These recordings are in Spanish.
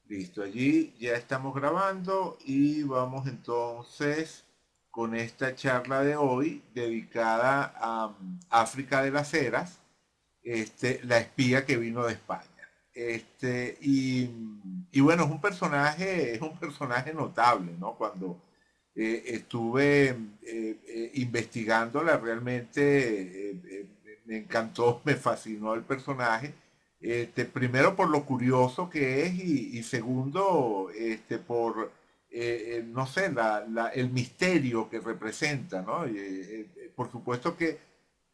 Listo, allí ya estamos grabando y vamos entonces con esta charla de hoy dedicada a África de las Heras, la espía que vino de España. Y bueno, es un personaje notable, ¿no? Cuando estuve investigándola, realmente me encantó, me fascinó el personaje. Primero por lo curioso que es y segundo por, no sé, el misterio que representa, ¿no? Por supuesto que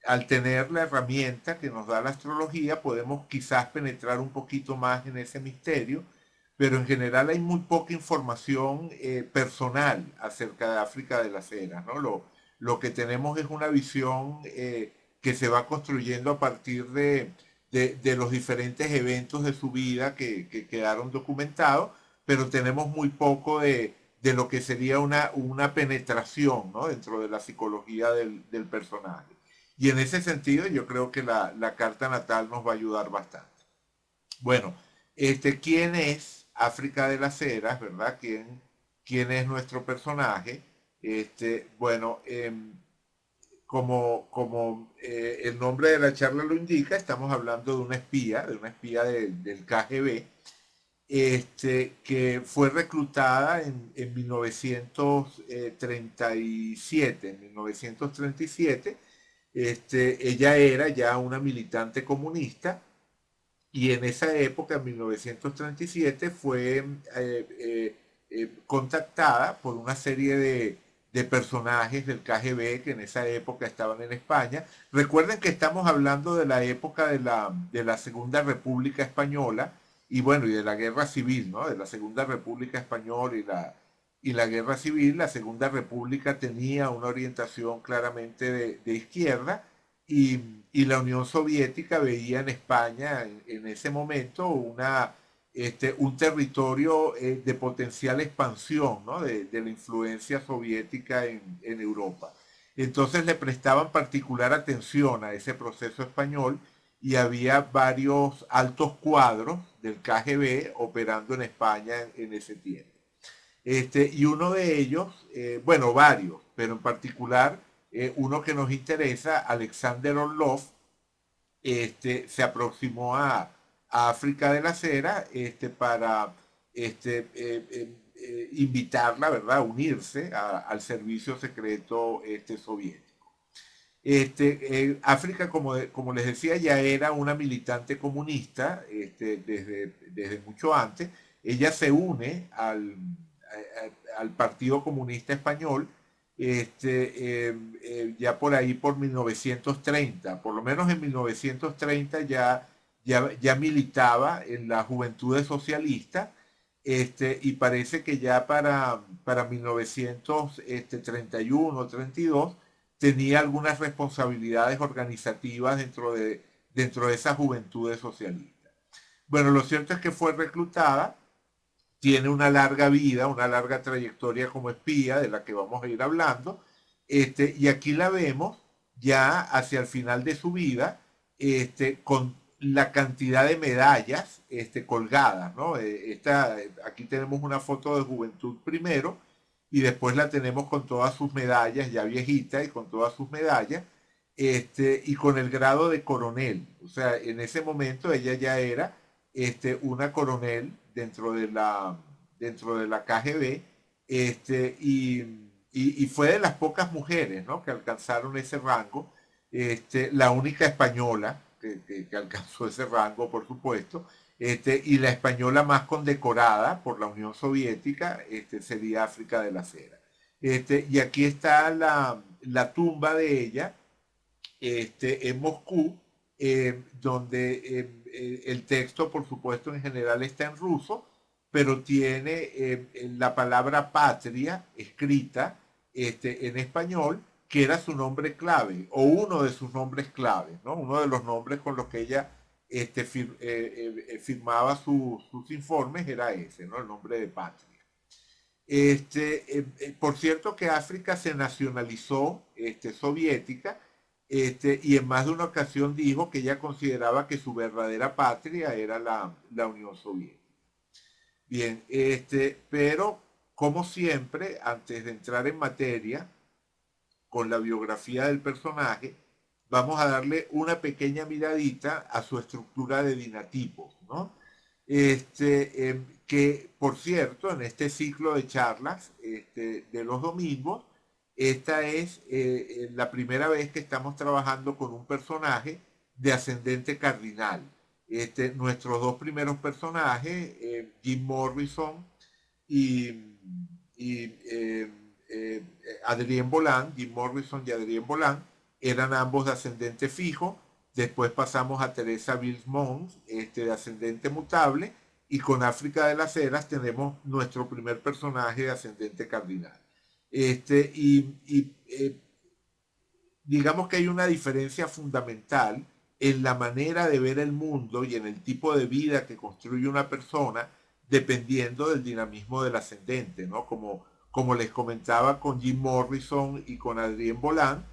al tener la herramienta que nos da la astrología, podemos quizás penetrar un poquito más en ese misterio, pero en general hay muy poca información personal acerca de África de las Heras, ¿no? Lo que tenemos es una visión que se va construyendo a partir de los diferentes eventos de su vida que quedaron documentados, pero tenemos muy poco de lo que sería una penetración, ¿no? Dentro de la psicología del personaje. Y en ese sentido yo creo que la carta natal nos va a ayudar bastante. Bueno, ¿quién es África de las Heras, verdad? ¿Quién es nuestro personaje? Bueno, como el nombre de la charla lo indica, estamos hablando de una espía del KGB, que fue reclutada en 1937. En 1937, ella era ya una militante comunista y en esa época, en 1937, fue contactada por una serie de personajes del KGB que en esa época estaban en España. Recuerden que estamos hablando de la época de la Segunda República Española y bueno, y de la Guerra Civil, ¿no? De la Segunda República Española y la Guerra Civil. La Segunda República tenía una orientación claramente de izquierda y, y la Unión Soviética veía en España en ese momento un territorio de potencial expansión, ¿no? De la influencia soviética en Europa. Entonces le prestaban particular atención a ese proceso español y había varios altos cuadros del KGB operando en España en ese tiempo. Y uno de ellos, bueno, varios, pero en particular uno que nos interesa, Alexander Orlov, se aproximó a África de la Cera para invitarla, ¿verdad?, a unirse al servicio secreto soviético. África, como les decía, ya era una militante comunista desde mucho antes. Ella se une al Partido Comunista Español ya por ahí por 1930. Por lo menos en 1930 ya militaba en las Juventudes Socialistas. Y parece que ya para 1931 32 tenía algunas responsabilidades organizativas dentro de esa juventud socialista. Bueno, lo cierto es que fue reclutada, tiene una larga vida, una larga trayectoria como espía, de la que vamos a ir hablando, y aquí la vemos ya hacia el final de su vida, con la cantidad de medallas colgadas, ¿no? Aquí tenemos una foto de juventud primero, y después la tenemos con todas sus medallas, ya viejita, y con todas sus medallas, y con el grado de coronel. O sea, en ese momento ella ya era una coronel dentro de la KGB, y fue de las pocas mujeres, ¿no?, que alcanzaron ese rango, la única española que alcanzó ese rango, por supuesto, y la española más condecorada por la Unión Soviética sería África de la Cera. Y aquí está la tumba de ella, en Moscú, donde el texto, por supuesto, en general está en ruso, pero tiene la palabra patria escrita en español, que era su nombre clave, o uno de sus nombres claves, ¿no? Uno de los nombres con los que ella firmaba sus informes era ese, ¿no? El nombre de patria. Por cierto que África se nacionalizó soviética, y en más de una ocasión dijo que ella consideraba que su verdadera patria era la Unión Soviética. Bien, pero como siempre, antes de entrar en materia con la biografía del personaje, vamos a darle una pequeña miradita a su estructura de dinatipos, ¿no? Que, por cierto, en este ciclo de charlas de los domingos, esta es la primera vez que estamos trabajando con un personaje de ascendente cardinal. Nuestros dos primeros personajes, Jim Morrison y, y Adrien Bolán, Jim Morrison y Adrien Bolán, eran ambos de ascendente fijo. Después pasamos a Teresa Bills Mons, de ascendente mutable, y con África de las Heras tenemos nuestro primer personaje de ascendente cardinal. Digamos que hay una diferencia fundamental en la manera de ver el mundo y en el tipo de vida que construye una persona dependiendo del dinamismo del ascendente, ¿no? Como les comentaba con Jim Morrison y con Adrien Bolán,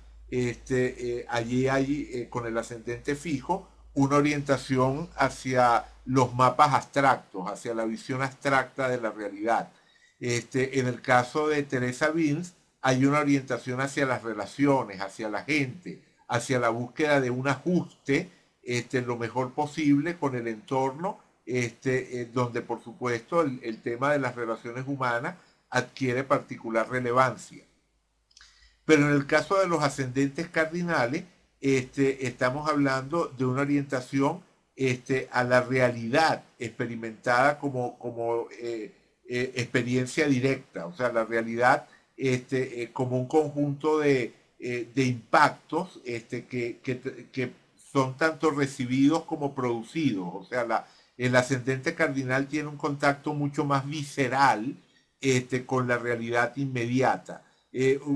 allí hay con el ascendente fijo una orientación hacia los mapas abstractos, hacia la visión abstracta de la realidad. En el caso de Teresa Vince, hay una orientación hacia las relaciones, hacia la gente, hacia la búsqueda de un ajuste lo mejor posible con el entorno, donde por supuesto el tema de las relaciones humanas adquiere particular relevancia. Pero en el caso de los ascendentes cardinales, estamos hablando de una orientación a la realidad experimentada como experiencia directa, o sea, la realidad como un conjunto de impactos que son tanto recibidos como producidos. O sea, el ascendente cardinal tiene un contacto mucho más visceral con la realidad inmediata.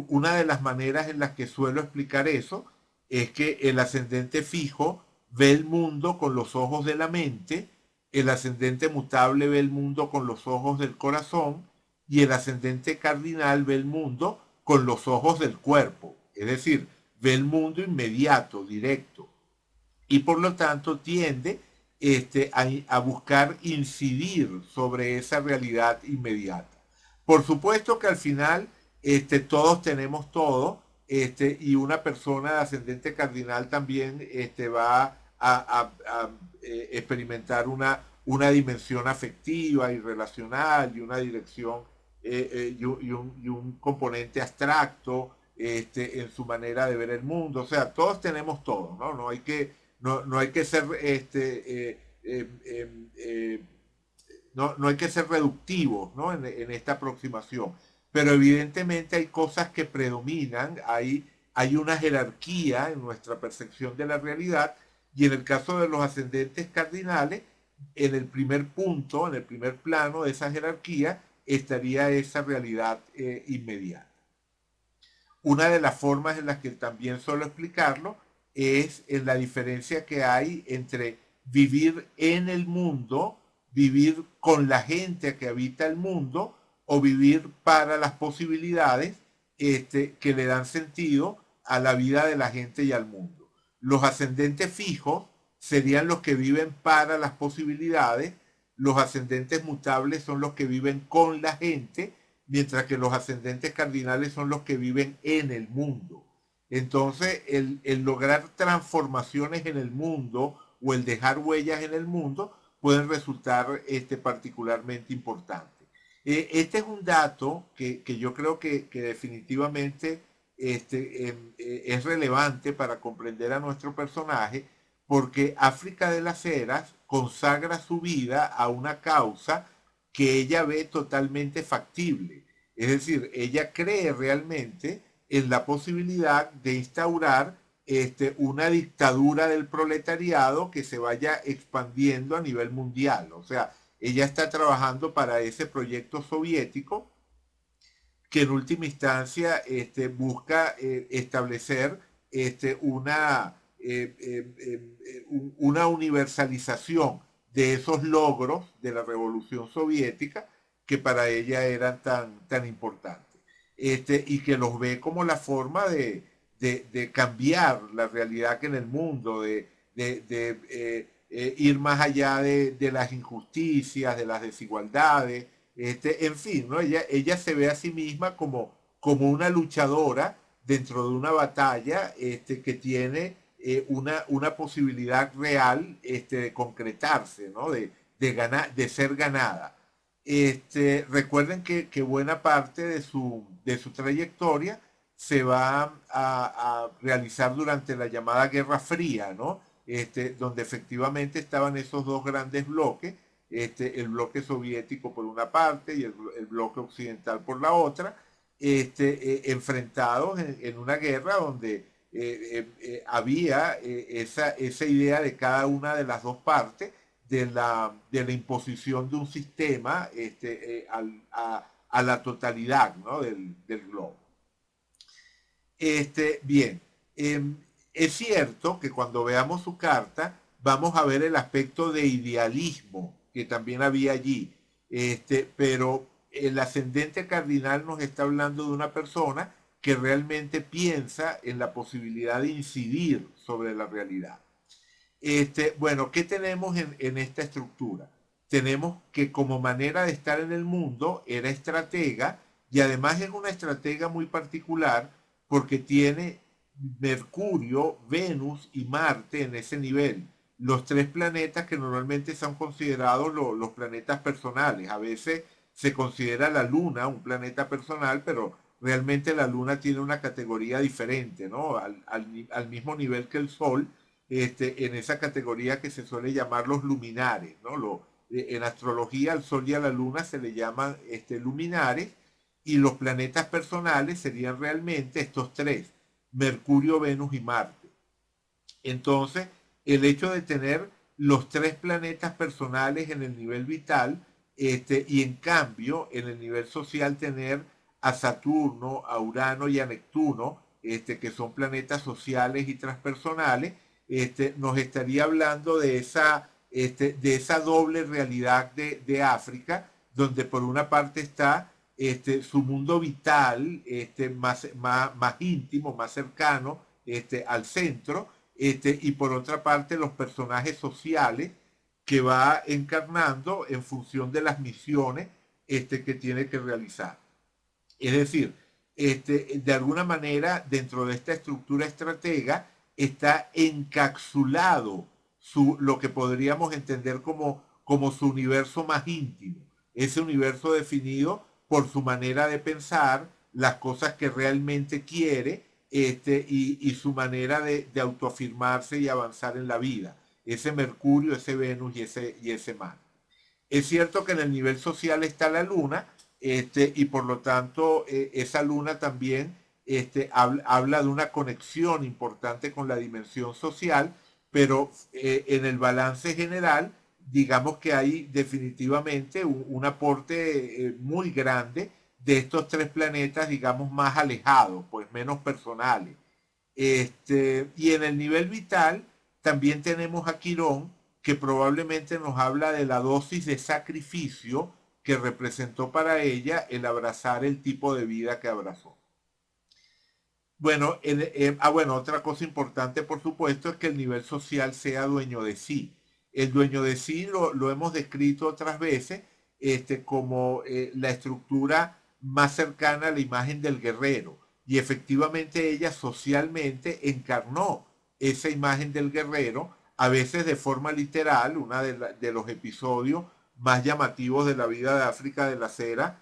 Una de las maneras en las que suelo explicar eso es que el ascendente fijo ve el mundo con los ojos de la mente, el ascendente mutable ve el mundo con los ojos del corazón y el ascendente cardinal ve el mundo con los ojos del cuerpo, es decir, ve el mundo inmediato, directo, y por lo tanto tiende a buscar incidir sobre esa realidad inmediata. Por supuesto que al final todos tenemos todo, y una persona de ascendente cardinal también va a experimentar una dimensión afectiva y relacional y una dirección y un componente abstracto en su manera de ver el mundo. O sea, todos tenemos todo, ¿no? No hay que ser no hay que ser reductivos, ¿no? En esta aproximación. Pero evidentemente hay cosas que predominan, hay una jerarquía en nuestra percepción de la realidad y en el caso de los ascendentes cardinales, en el primer punto, en el primer plano de esa jerarquía, estaría esa realidad inmediata. Una de las formas en las que también suelo explicarlo es en la diferencia que hay entre vivir en el mundo, vivir con la gente que habita el mundo o vivir para las posibilidades que le dan sentido a la vida de la gente y al mundo. Los ascendentes fijos serían los que viven para las posibilidades, los ascendentes mutables son los que viven con la gente, mientras que los ascendentes cardinales son los que viven en el mundo. Entonces, el lograr transformaciones en el mundo o el dejar huellas en el mundo pueden resultar particularmente importantes. Este es un dato que yo creo que definitivamente es relevante para comprender a nuestro personaje, porque África de las Heras consagra su vida a una causa que ella ve totalmente factible. Es decir, ella cree realmente en la posibilidad de instaurar una dictadura del proletariado que se vaya expandiendo a nivel mundial. O sea, ella está trabajando para ese proyecto soviético que en última instancia busca establecer una universalización de esos logros de la revolución soviética que para ella eran tan importantes. Y que los ve como la forma de cambiar la realidad que en el mundo, de ir más allá de las injusticias, de las desigualdades, en fin, ¿no? Ella se ve a sí misma como una luchadora dentro de una batalla que tiene una posibilidad real de concretarse, ¿no? Ganar, de ser ganada. Recuerden que buena parte de su trayectoria se va a realizar durante la llamada Guerra Fría, ¿no? Donde efectivamente estaban esos dos grandes bloques, el bloque soviético por una parte y el bloque occidental por la otra, enfrentados en una guerra donde había esa idea de cada una de las dos partes de la imposición de un sistema a la totalidad, ¿no? del globo. Bien, es cierto que cuando veamos su carta vamos a ver el aspecto de idealismo que también había allí, pero el ascendente cardinal nos está hablando de una persona que realmente piensa en la posibilidad de incidir sobre la realidad. Bueno, ¿qué tenemos en esta estructura? Tenemos que como manera de estar en el mundo era estratega y además es una estratega muy particular porque tiene Mercurio, Venus y Marte en ese nivel. Los tres planetas que normalmente son considerados los planetas personales. A veces se considera la Luna un planeta personal, pero realmente la Luna tiene una categoría diferente, ¿no? Al mismo nivel que el Sol, en esa categoría que se suele llamar los luminares, ¿no? En astrología al Sol y a la Luna se le llaman luminares y los planetas personales serían realmente estos tres, Mercurio, Venus y Marte. Entonces, el hecho de tener los tres planetas personales en el nivel vital y en cambio en el nivel social tener a Saturno, a Urano y a Neptuno, que son planetas sociales y transpersonales, nos estaría hablando de esa doble realidad de África, donde por una parte está su mundo vital más íntimo, más cercano al centro, y por otra parte los personajes sociales que va encarnando en función de las misiones que tiene que realizar. Es decir, de alguna manera, dentro de esta estructura estratega, está encapsulado lo que podríamos entender como su universo más íntimo. Ese universo definido por su manera de pensar, las cosas que realmente quiere, y su manera de autoafirmarse y avanzar en la vida. Ese Mercurio, ese Venus y ese Marte. Es cierto que en el nivel social está la luna, y por lo tanto esa luna también habla de una conexión importante con la dimensión social, pero en el balance general, digamos que hay definitivamente un aporte muy grande de estos tres planetas, digamos, más alejados, pues menos personales. Y en el nivel vital también tenemos a Quirón, que probablemente nos habla de la dosis de sacrificio que representó para ella el abrazar el tipo de vida que abrazó. Bueno, bueno, otra cosa importante, por supuesto, es que el nivel social sea dueño de sí. El dueño de sí lo hemos descrito otras veces como la estructura más cercana a la imagen del guerrero. Y efectivamente ella socialmente encarnó esa imagen del guerrero, a veces de forma literal. Uno de los episodios más llamativos de la vida de África de la Cera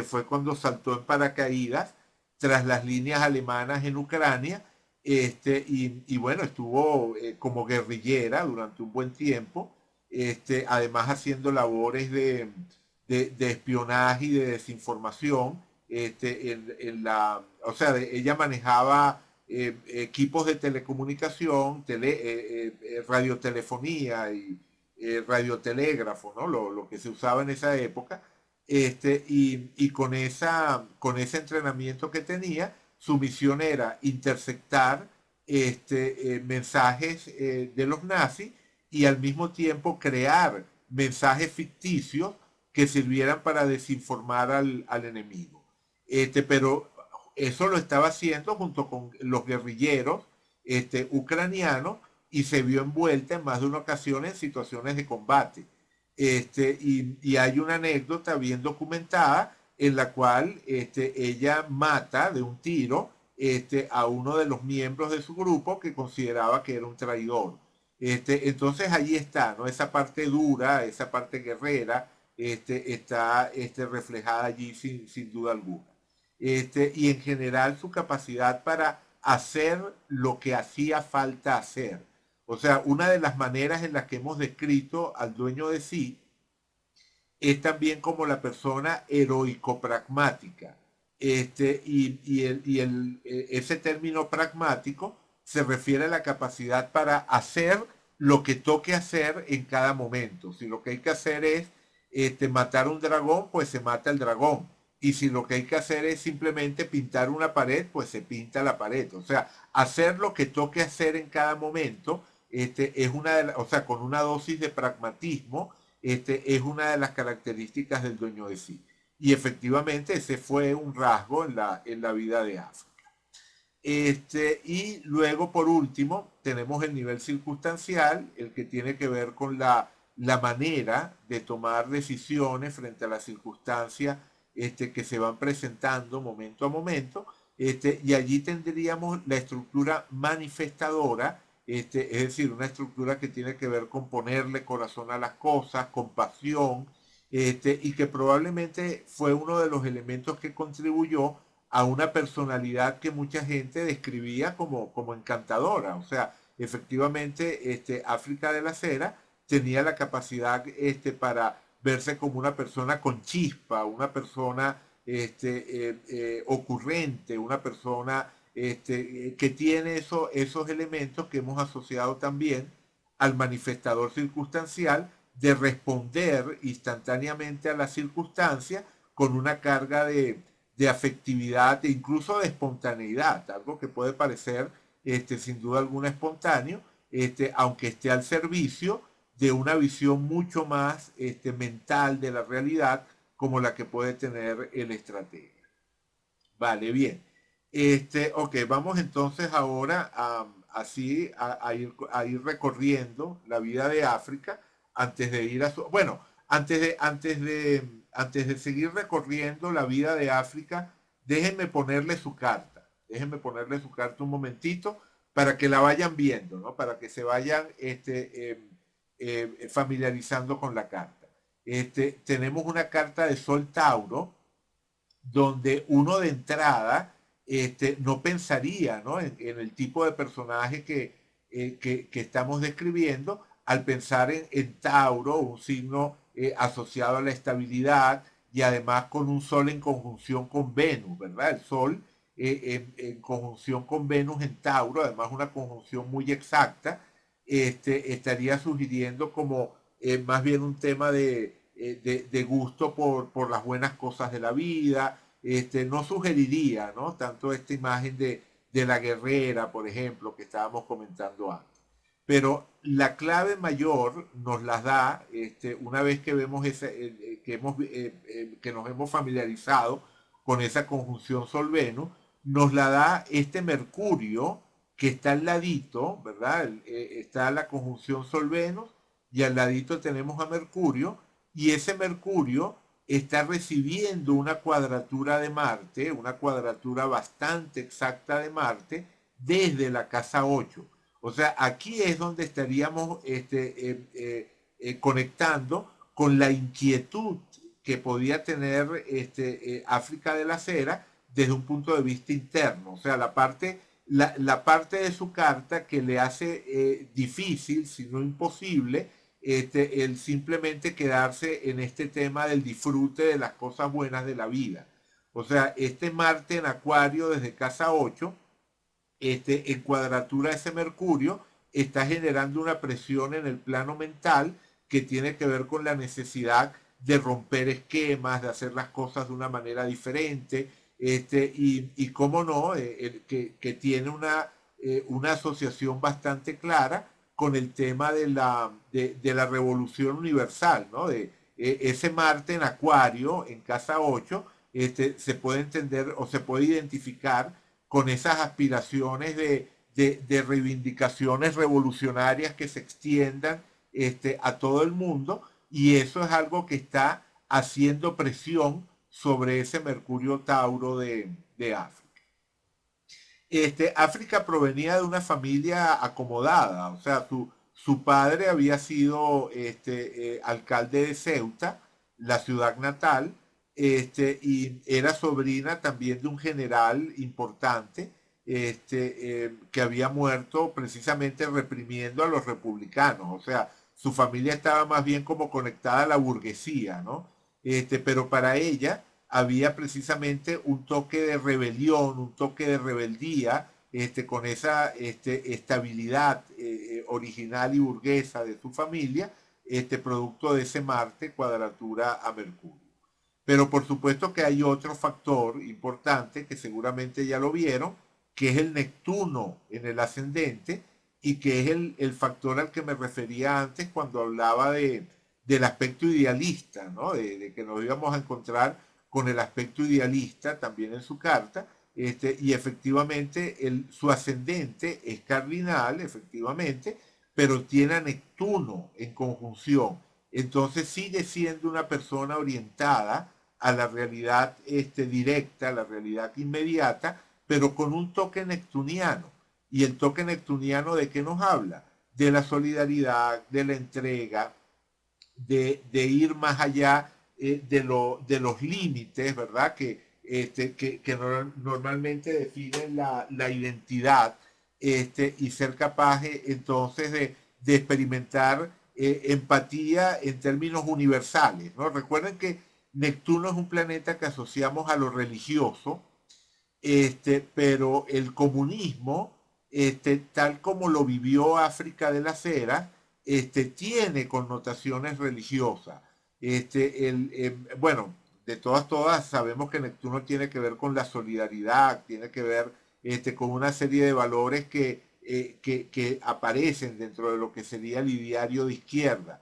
fue cuando saltó en paracaídas tras las líneas alemanas en Ucrania, y bueno, estuvo como guerrillera durante un buen tiempo, además haciendo labores de espionaje y de desinformación, o sea, ella manejaba equipos de telecomunicación, radiotelefonía y radiotelégrafo, ¿no? Lo que se usaba en esa época, y con ese entrenamiento que tenía, su misión era interceptar mensajes de los nazis y al mismo tiempo crear mensajes ficticios que sirvieran para desinformar al enemigo. Pero eso lo estaba haciendo junto con los guerrilleros ucranianos, y se vio envuelta en más de una ocasión en situaciones de combate. Y hay una anécdota bien documentada en la cual ella mata de un tiro a uno de los miembros de su grupo que consideraba que era un traidor. Entonces allí está, ¿no? Esa parte dura, esa parte guerrera, está reflejada allí sin duda alguna. Y en general su capacidad para hacer lo que hacía falta hacer. O sea, una de las maneras en las que hemos descrito al dueño de sí es también como la persona heroico-pragmática. Ese término pragmático se refiere a la capacidad para hacer lo que toque hacer en cada momento. Si lo que hay que hacer es matar un dragón, pues se mata el dragón. Y si lo que hay que hacer es simplemente pintar una pared, pues se pinta la pared. O sea, hacer lo que toque hacer en cada momento, es una de o sea, con una dosis de pragmatismo, es una de las características del dueño de sí. Y efectivamente ese fue un rasgo en la vida de África. Y luego, por último, tenemos el nivel circunstancial, el que tiene que ver con la manera de tomar decisiones frente a las circunstancias que se van presentando momento a momento. Y allí tendríamos la estructura manifestadora, es decir, una estructura que tiene que ver con ponerle corazón a las cosas, compasión, y que probablemente fue uno de los elementos que contribuyó a una personalidad que mucha gente describía como encantadora. O sea, efectivamente, África de la Cera tenía la capacidad para verse como una persona con chispa, una persona ocurrente, una persona que tiene esos elementos que hemos asociado también al manifestador circunstancial de responder instantáneamente a las circunstancias con una carga de afectividad e incluso de espontaneidad, algo que puede parecer sin duda alguna espontáneo, aunque esté al servicio de una visión mucho más mental de la realidad como la que puede tener el estratega. Vale, bien. Ok, vamos entonces ahora a ir recorriendo la vida de África antes de ir a su... Bueno, antes de seguir recorriendo la vida de África, déjenme ponerle su carta. Déjenme ponerle su carta un momentito para que la vayan viendo, ¿no? Para que se vayan familiarizando con la carta. Tenemos una carta de Sol Tauro donde uno de entrada no pensaría, ¿no? En el tipo de personaje que estamos describiendo al pensar en Tauro, un signo asociado a la estabilidad y además con un Sol en conjunción con Venus, ¿verdad? El Sol en conjunción con Venus en Tauro, además una conjunción muy exacta, estaría sugiriendo como más bien un tema de gusto por las buenas cosas de la vida. No sugeriría, ¿no? Tanto esta imagen de la guerrera, por ejemplo, que estábamos comentando antes. Pero la clave mayor nos la da una vez que vemos que nos hemos familiarizado con esa conjunción Sol-Venus, nos la da este Mercurio que está al ladito, ¿verdad? Está la conjunción Sol-Venus y al ladito tenemos a Mercurio y ese Mercurio está recibiendo una cuadratura de Marte, una cuadratura bastante exacta de Marte desde la casa 8. O sea, aquí es donde estaríamos conectando con la inquietud que podía tener África de la Cera desde un punto de vista interno. O sea, la parte de su carta que le hace difícil, si no imposible, el simplemente quedarse en este tema del disfrute de las cosas buenas de la vida. O sea, este Marte en Acuario desde casa 8 en cuadratura a ese Mercurio, está generando una presión en el plano mental que tiene que ver con la necesidad de romper esquemas, de hacer las cosas de una manera diferente, y cómo no, que tiene una asociación bastante clara con el tema de la revolución universal, ¿no? Ese Marte en Acuario, en casa 8, se puede entender o se puede identificar con esas aspiraciones de reivindicaciones revolucionarias que se extiendan a todo el mundo, y eso es algo que está haciendo presión sobre ese Mercurio Tauro de África. África provenía de una familia acomodada, o sea, su padre había sido alcalde de Ceuta, la ciudad natal, y era sobrina también de un general importante que había muerto precisamente reprimiendo a los republicanos, o sea, su familia estaba más bien como conectada a la burguesía, ¿no? Pero para ella había precisamente un toque de rebelión, un toque de rebeldía, con esa estabilidad original y burguesa de su familia, producto de ese Marte cuadratura a Mercurio. Pero por supuesto que hay otro factor importante que seguramente ya lo vieron, que es el Neptuno en el ascendente y que es el factor al que me refería antes cuando hablaba del aspecto idealista, ¿no? De que nos íbamos a encontrar con el aspecto idealista también en su carta, y efectivamente su ascendente es cardinal, efectivamente, pero tiene a Neptuno en conjunción. Entonces sigue siendo una persona orientada a la realidad directa, a la realidad inmediata, pero con un toque neptuniano. ¿Y el toque neptuniano de qué nos habla? De la solidaridad, de la entrega, de ir más allá de los límites, ¿verdad? Que normalmente definen la identidad, y ser capaz entonces de experimentar empatía en términos universales, ¿no? Recuerden que Neptuno es un planeta que asociamos a lo religioso, pero el comunismo, tal como lo vivió África de las Heras, tiene connotaciones religiosas. Bueno, de todas sabemos que Neptuno tiene que ver con la solidaridad, tiene que ver con una serie de valores que aparecen dentro de lo que sería el ideario de izquierda.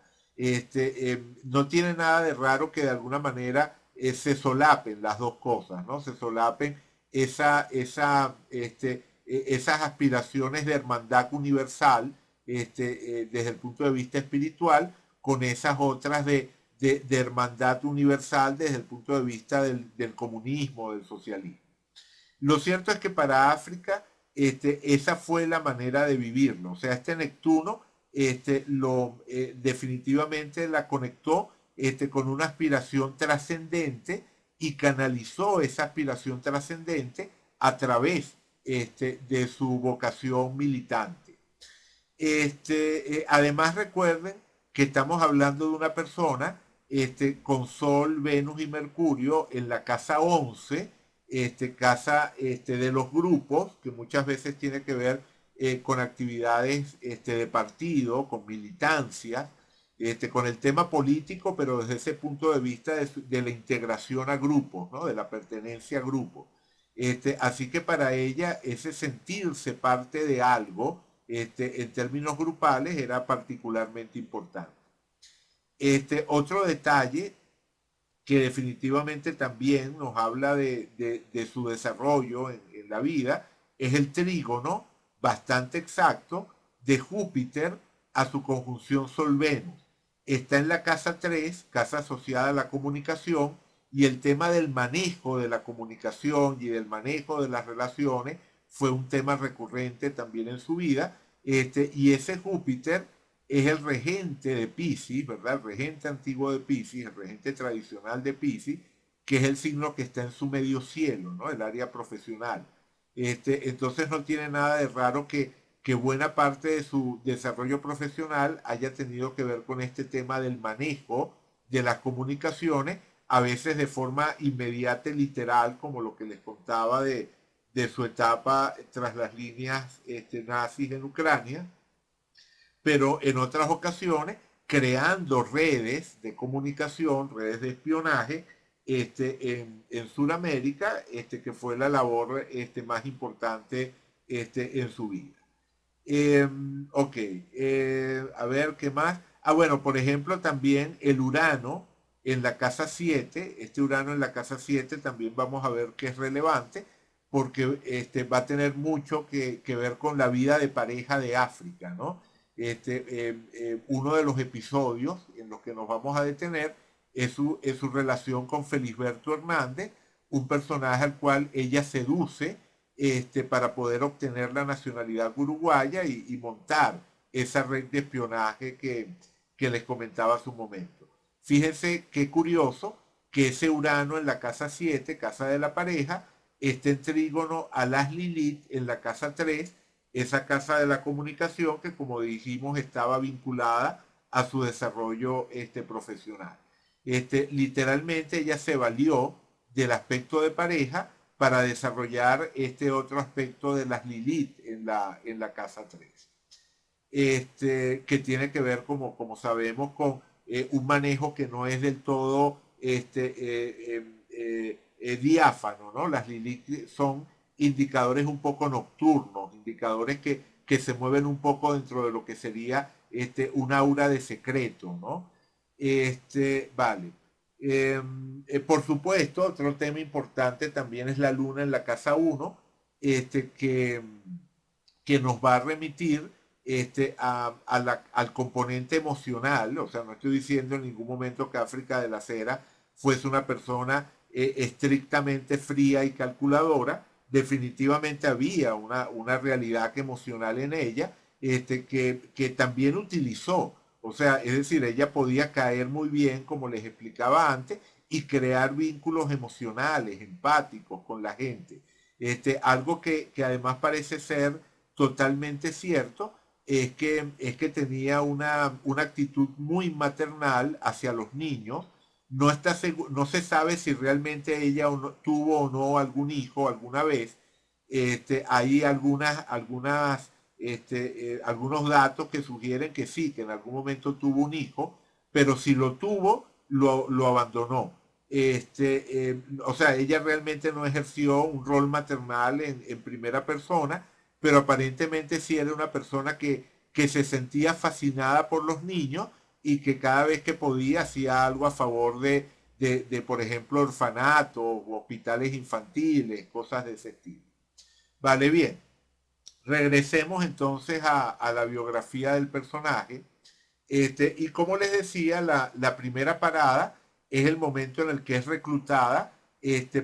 No tiene nada de raro que de alguna manera se solapen las dos cosas, ¿no? Se solapen esas aspiraciones de hermandad universal desde el punto de vista espiritual con esas otras de hermandad universal desde el punto de vista del comunismo, del socialismo. Lo cierto es que para África esa fue la manera de vivirlo. O sea, Neptuno definitivamente la conectó con una aspiración trascendente y canalizó esa aspiración trascendente a través de su vocación militante. Además recuerden que estamos hablando de una persona con Sol, Venus y Mercurio en la casa 11, casa de los grupos, que muchas veces tiene que ver con actividades de partido, con militancia, con el tema político, pero desde ese punto de vista de la integración a grupos, ¿no? De la pertenencia a grupos. Así que para ella ese sentirse parte de algo, en términos grupales, era particularmente importante. Otro detalle que definitivamente también nos habla de su desarrollo en la vida es el trígono bastante exacto de Júpiter a su conjunción Sol-Venus. Está en la casa 3, casa asociada a la comunicación, y el tema del manejo de la comunicación y del manejo de las relaciones fue un tema recurrente también en su vida. Y ese Júpiter es el regente de Pisces, ¿verdad? El regente antiguo de Pisces, el regente tradicional de Pisces, que es el signo que está en su medio cielo, ¿no? El área profesional. Entonces no tiene nada de raro que buena parte de su desarrollo profesional haya tenido que ver con este tema del manejo de las comunicaciones, a veces de forma inmediata y literal, como lo que les contaba de su etapa tras las líneas nazis en Ucrania, pero en otras ocasiones creando redes de comunicación, redes de espionaje, en Sudamérica, que fue la labor más importante en su vida. Ok, a ver qué más. Ah, bueno, por ejemplo, también el Urano en la casa 7, Urano en la casa 7 también vamos a ver que es relevante, porque va a tener mucho que ver con la vida de pareja de África, ¿no? Uno de los episodios en los que nos vamos a detener es su relación con Felisberto Hernández, un personaje al cual ella seduce para poder obtener la nacionalidad uruguaya y montar esa red de espionaje que les comentaba hace un momento. Fíjense qué curioso que ese Urano en la casa 7, casa de la pareja, esté en trígono a las Lilith en la casa 3, esa casa de la comunicación que como dijimos estaba vinculada a su desarrollo profesional. Literalmente ella se valió del aspecto de pareja para desarrollar este otro aspecto de las Lilith en la casa 3, que tiene que ver, como sabemos, con un manejo que no es del todo diáfano, ¿no? Las Lilith son indicadores un poco nocturnos, indicadores que se mueven un poco dentro de lo que sería un aura de secreto, ¿no? Vale. Por supuesto, otro tema importante también es la luna en la casa 1, este, que, que nos va a remitir al componente emocional. O sea, no estoy diciendo en ningún momento que África de la Cera fuese una persona estrictamente fría y calculadora. Definitivamente había una realidad emocional en ella que también utilizó. O sea, es decir, ella podía caer muy bien, como les explicaba antes, y crear vínculos emocionales, empáticos con la gente. Algo que además parece ser totalmente cierto es que tenía una actitud muy maternal hacia los niños. No se sabe si realmente ella tuvo o no algún hijo alguna vez. Hay algunos datos que sugieren que sí, que en algún momento tuvo un hijo, pero si lo tuvo, lo abandonó. O sea, ella realmente no ejerció un rol maternal en primera persona, pero aparentemente sí era una persona que se sentía fascinada por los niños y que cada vez que podía hacía algo a favor por ejemplo, orfanatos o hospitales infantiles, cosas de ese estilo. Vale, bien. Regresemos entonces a la biografía del personaje. Y como les decía, la primera parada es el momento en el que es reclutada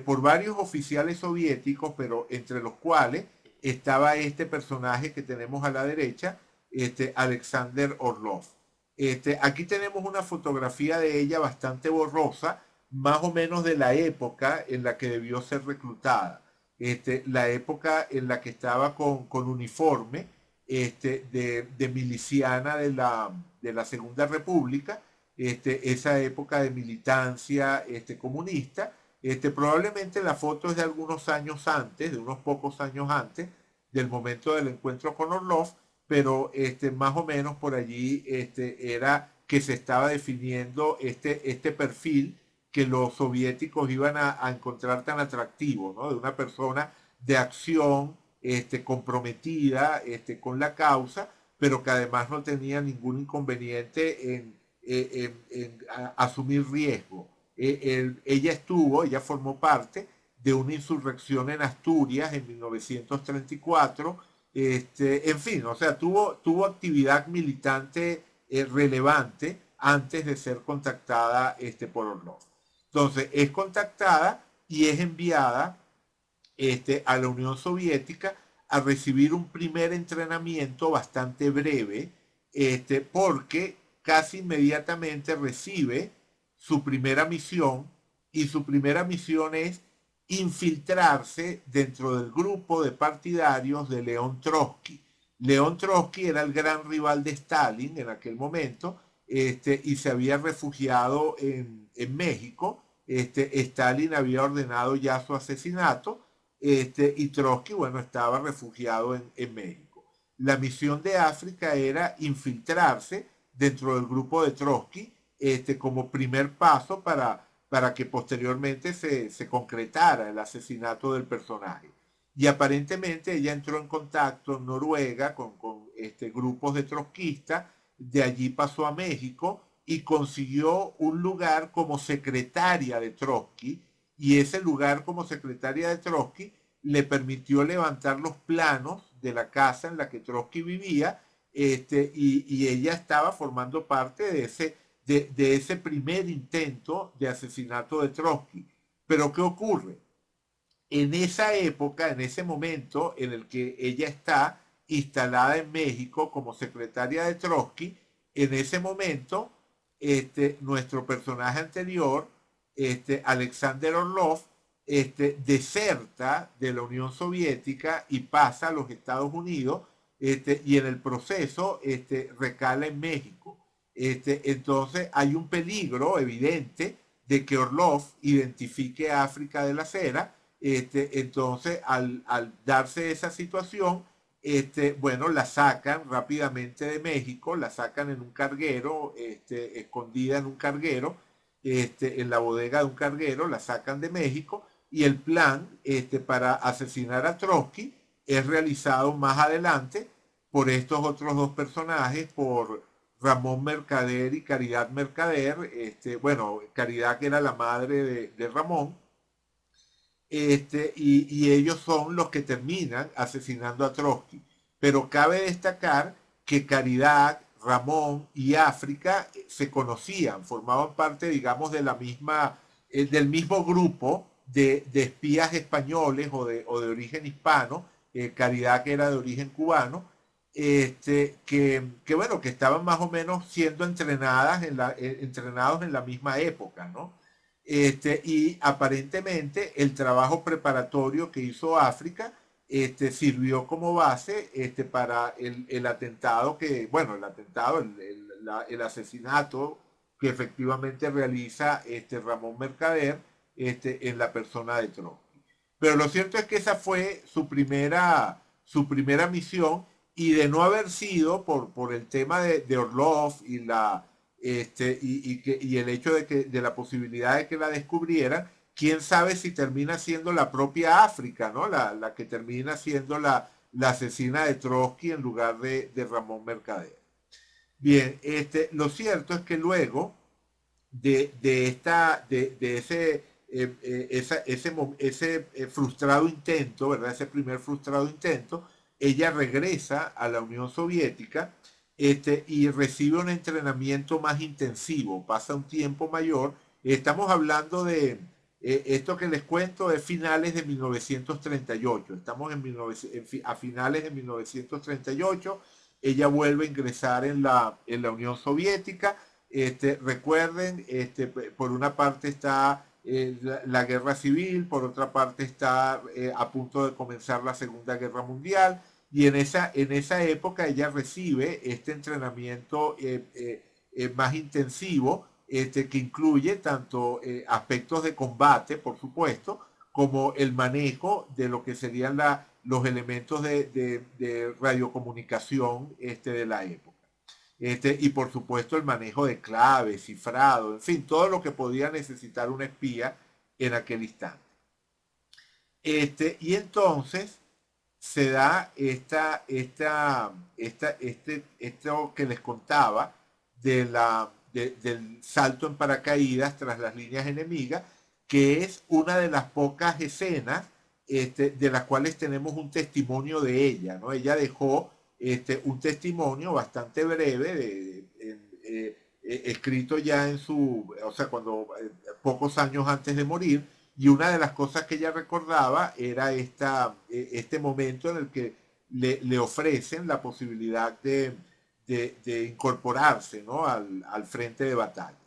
por varios oficiales soviéticos, pero entre los cuales estaba este personaje que tenemos a la derecha, Alexander Orlov. Aquí tenemos una fotografía de ella bastante borrosa, más o menos de la época en la que debió ser reclutada. La época en la que estaba con uniforme de miliciana de la Segunda República, esa época de militancia comunista. Probablemente la foto es de algunos años antes, de unos pocos años antes del momento del encuentro con Orlov, pero más o menos por allí era que se estaba definiendo este perfil que los soviéticos iban a encontrar tan atractivo, ¿no? De una persona de acción, comprometida con la causa, pero que además no tenía ningún inconveniente en asumir riesgo. Ella formó parte de una insurrección en Asturias en 1934, en fin, o sea, tuvo actividad militante relevante antes de ser contactada por Orlov. Entonces, es contactada y es enviada a la Unión Soviética a recibir un primer entrenamiento bastante breve, porque casi inmediatamente recibe su primera misión, y su primera misión es infiltrarse dentro del grupo de partidarios de León Trotsky. León Trotsky era el gran rival de Stalin en aquel momento, y se había refugiado en México. Stalin había ordenado ya su asesinato, y Trotsky, bueno, estaba refugiado en México. La misión de África era infiltrarse dentro del grupo de Trotsky, como primer paso para que posteriormente se concretara el asesinato del personaje. Y aparentemente ella entró en contacto en Noruega con grupos de trotskistas, de allí pasó a México y consiguió un lugar como secretaria de Trotsky, y ese lugar como secretaria de Trotsky le permitió levantar los planos de la casa en la que Trotsky vivía, y ella estaba formando parte de ese primer intento de asesinato de Trotsky. Pero ¿qué ocurre? En esa época, en ese momento en el que ella está instalada en México como secretaria de Trotsky, en ese momento, nuestro personaje anterior, Alexander Orlov, deserta de la Unión Soviética y pasa a los Estados Unidos, y en el proceso recala en México. Entonces hay un peligro evidente de que Orlov identifique a África de la Cera. Entonces, al darse esa situación, bueno, la sacan rápidamente de México, la sacan en un carguero, escondida en un carguero, en la bodega de un carguero, la sacan de México, y el plan para asesinar a Trotsky es realizado más adelante por estos otros dos personajes, por Ramón Mercader y Caridad Mercader. Bueno, Caridad, que era la madre de Ramón, y ellos son los que terminan asesinando a Trotsky. Pero cabe destacar que Caridad, Ramón y África se conocían, formaban parte, digamos, de la misma, del mismo grupo de espías españoles o de origen hispano. Caridad, que era de origen cubano, bueno, que estaban más o menos siendo entrenados en la misma época, ¿no? Y aparentemente el trabajo preparatorio que hizo África sirvió como base para el atentado bueno, el atentado, el asesinato que efectivamente realiza Ramón Mercader en la persona de Trotsky. Pero lo cierto es que esa fue su primera misión, y de no haber sido por el tema de Orlov y el hecho de la posibilidad de que la descubrieran, quién sabe si termina siendo la propia África, ¿no? La que termina siendo la asesina de Trotsky en lugar de Ramón Mercader. Bien, lo cierto es que luego de ese frustrado intento, ¿verdad? Ese primer frustrado intento, ella regresa a la Unión Soviética, y recibe un entrenamiento más intensivo, pasa un tiempo mayor. Estamos hablando de, esto que les cuento es finales de 1938, estamos a finales de 1938. Ella vuelve a ingresar en la Unión Soviética. Recuerden, por una parte está la guerra civil, por otra parte está a punto de comenzar la Segunda Guerra Mundial, y en esa época ella recibe este entrenamiento más intensivo, que incluye tanto aspectos de combate, por supuesto, como el manejo de lo que serían los elementos de radiocomunicación de la época. Y por supuesto el manejo de claves, cifrado, en fin, todo lo que podía necesitar un espía en aquel instante. Y entonces se da esto que les contaba del salto en paracaídas tras las líneas enemigas, que es una de las pocas escenas de las cuales tenemos un testimonio de ella, ¿no? Ella dejó un testimonio bastante breve, escrito ya o sea, pocos años antes de morir, y una de las cosas que ella recordaba era este momento en el que le ofrecen la posibilidad de incorporarse, ¿no? al frente de batalla.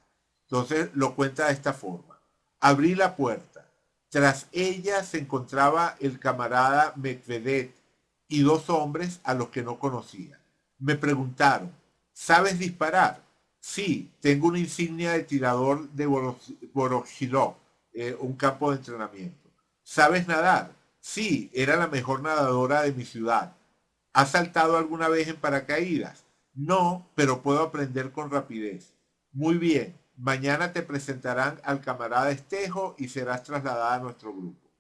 Entonces lo cuenta de esta forma. Abrí la puerta. Tras ella se encontraba el camarada Medvedev y dos hombres a los que no conocía. Me preguntaron, ¿sabes disparar? Sí, tengo una insignia de tirador de Voroshilov, un campo de entrenamiento. ¿Sabes nadar? Sí, era la mejor nadadora de mi ciudad. ¿Has saltado alguna vez en paracaídas? No, pero puedo aprender con rapidez. Muy bien, mañana te presentarán al camarada Estejo y serás trasladada a nuestro grupo.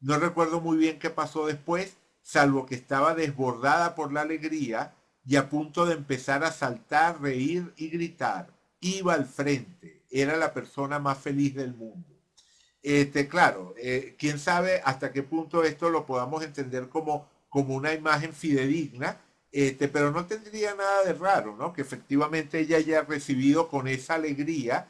No recuerdo muy bien qué pasó después, salvo que estaba desbordada por la alegría y a punto de empezar a saltar, reír y gritar. Iba al frente, era la persona más feliz del mundo. Claro, quién sabe hasta qué punto esto lo podamos entender como una imagen fidedigna, pero no tendría nada de raro, ¿no? Que efectivamente ella haya recibido con esa alegría,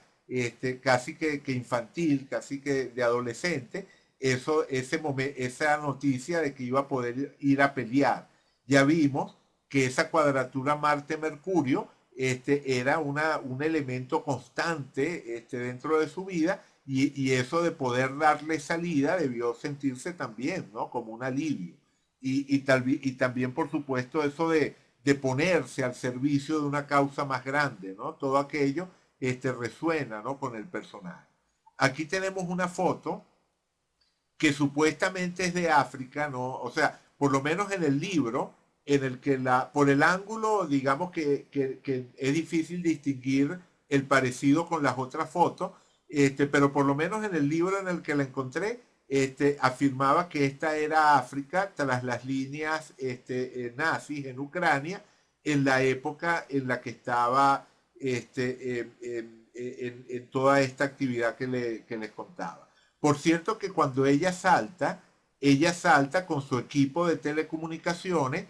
casi que infantil, casi que de adolescente, esa noticia de que iba a poder ir a pelear. Ya vimos que esa cuadratura Marte-Mercurio era un elemento constante dentro de su vida y eso de poder darle salida debió sentirse también, ¿no? Como un alivio. Y también, por supuesto, eso de ponerse al servicio de una causa más grande, ¿no? Todo aquello resuena, ¿no? Con el personaje. Aquí tenemos una foto que supuestamente es de África, ¿no? O sea, por lo menos en el libro, en el que por el ángulo, digamos que es difícil distinguir el parecido con las otras fotos, pero por lo menos en el libro en el que la encontré, afirmaba que esta era África tras las líneas nazis en Ucrania en la época en la que estaba en toda esta actividad que les contaba. Por cierto que cuando ella salta con su equipo de telecomunicaciones,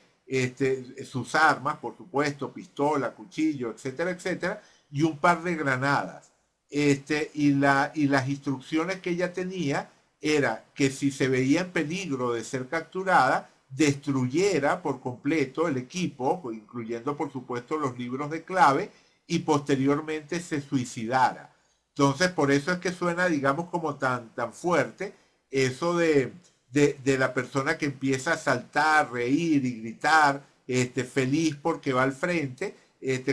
sus armas, por supuesto, pistola, cuchillo, etcétera, etcétera, y un par de granadas. Y las instrucciones que ella tenía era que si se veía en peligro de ser capturada, destruyera por completo el equipo, incluyendo por supuesto los libros de clave, y posteriormente se suicidara. Entonces, por eso es que suena, digamos, como tan fuerte eso de la persona que empieza a saltar, reír y gritar, feliz porque va al frente,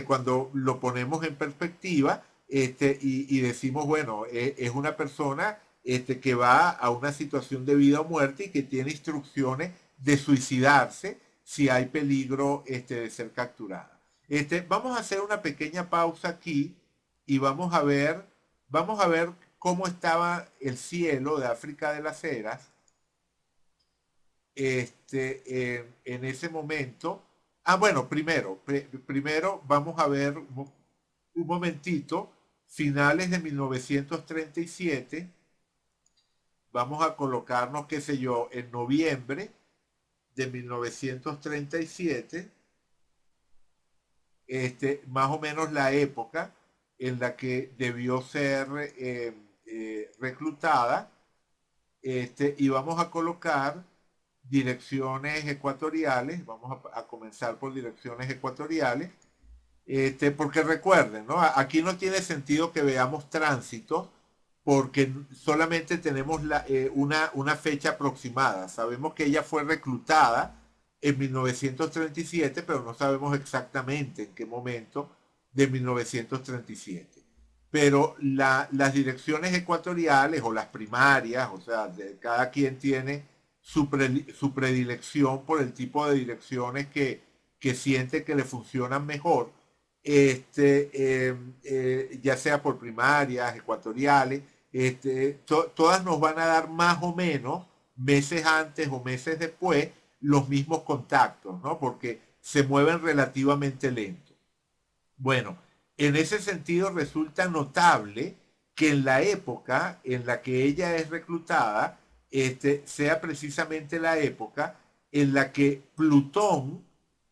cuando lo ponemos en perspectiva, y decimos, bueno, es una persona que va a una situación de vida o muerte y que tiene instrucciones de suicidarse si hay peligro de ser capturada. Vamos a hacer una pequeña pausa aquí y vamos a ver cómo estaba el cielo de África de las Heras en ese momento. Ah, bueno, primero vamos a ver un momentito, finales de 1937, vamos a colocarnos, qué sé yo, en noviembre de 1937, más o menos la época en la que debió ser reclutada, y vamos a colocar direcciones ecuatoriales, vamos a comenzar por direcciones ecuatoriales, porque recuerden, ¿no? Aquí no tiene sentido que veamos tránsitos porque solamente tenemos una fecha aproximada. Sabemos que ella fue reclutada en 1937, pero no sabemos exactamente en qué momento de 1937. Pero las direcciones ecuatoriales o las primarias, o sea, cada quien tiene su predilección por el tipo de direcciones que siente que le funcionan mejor, ya sea por primarias, ecuatoriales, todas nos van a dar más o menos meses antes o meses después los mismos contactos, ¿no? Porque se mueven relativamente lentos. Bueno, en ese sentido resulta notable que en la época en la que ella es reclutada, sea precisamente la época en la que Plutón,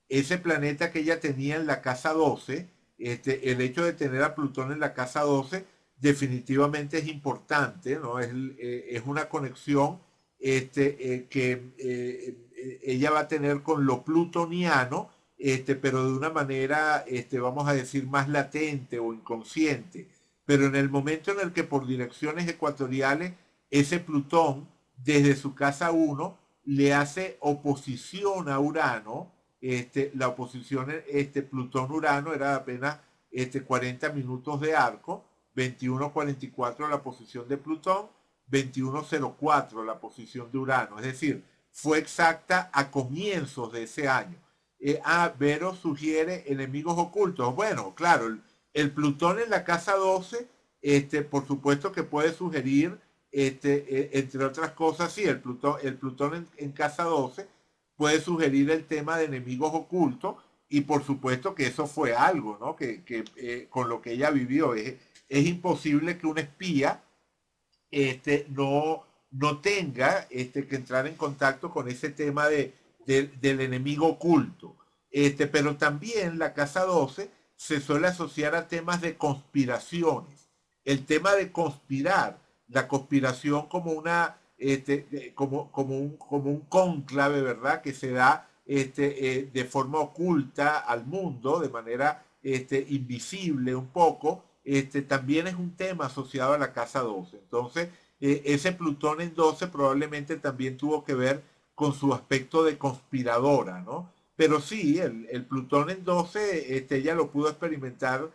ese planeta que ella tenía en la casa 12, el hecho de tener a Plutón en la casa 12 definitivamente es importante, ¿no? Es una conexión que ella va a tener con lo plutoniano, pero de una manera, vamos a decir, más latente o inconsciente. Pero en el momento en el que por direcciones ecuatoriales, ese Plutón, desde su casa 1, le hace oposición a Urano, la oposición Plutón-Urano era apenas 40 minutos de arco, 21:44 la posición de Plutón, 21:04 la posición de Urano, es decir, fue exacta a comienzos de ese año. Vero sugiere enemigos ocultos. Bueno, claro, el Plutón en la casa 12, por supuesto que puede sugerir, entre otras cosas, sí, el Plutón en casa 12 puede sugerir el tema de enemigos ocultos y por supuesto que eso fue algo, ¿no? Con lo que ella vivió. Es imposible que un espía no tenga que entrar en contacto con ese tema del enemigo oculto. Pero también la casa 12 se suele asociar a temas de conspiraciones. El tema de conspirar, la conspiración como como un cónclave, ¿verdad? Que se da de forma oculta al mundo, de manera invisible un poco, también es un tema asociado a la casa 12. Entonces, ese Plutón en 12 probablemente también tuvo que ver con su aspecto de conspiradora, ¿no? Pero sí, el Plutón en 12, ella lo pudo experimentar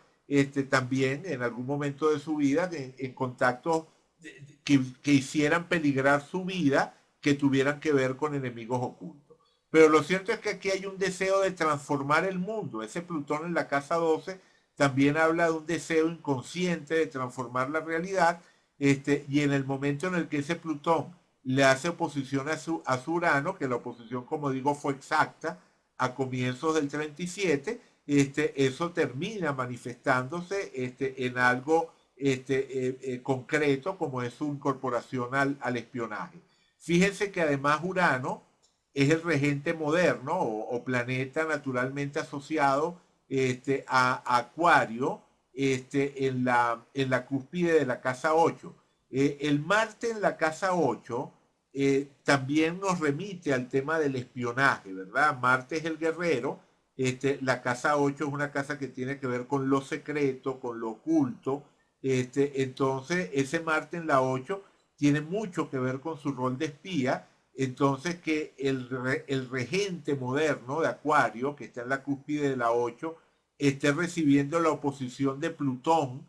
también en algún momento de su vida en contactos que hicieran peligrar su vida, que tuvieran que ver con enemigos ocultos. Pero lo cierto es que aquí hay un deseo de transformar el mundo. Ese Plutón en la casa 12 también habla de un deseo inconsciente de transformar la realidad, y en el momento en el que ese Plutón le hace oposición a su Urano, que la oposición, como digo, fue exacta a comienzos del 37, eso termina manifestándose en algo concreto, como es su incorporación al espionaje. Fíjense que además Urano es el regente moderno o planeta naturalmente asociado a Acuario, en la cúspide de la casa 8. El Marte en la casa 8 también nos remite al tema del espionaje, ¿verdad? Marte es el guerrero, la casa 8 es una casa que tiene que ver con lo secreto, con lo oculto, entonces ese Marte en la 8 tiene mucho que ver con su rol de espía, entonces que el regente moderno de Acuario, que está en la cúspide de la 8, esté recibiendo la oposición de Plutón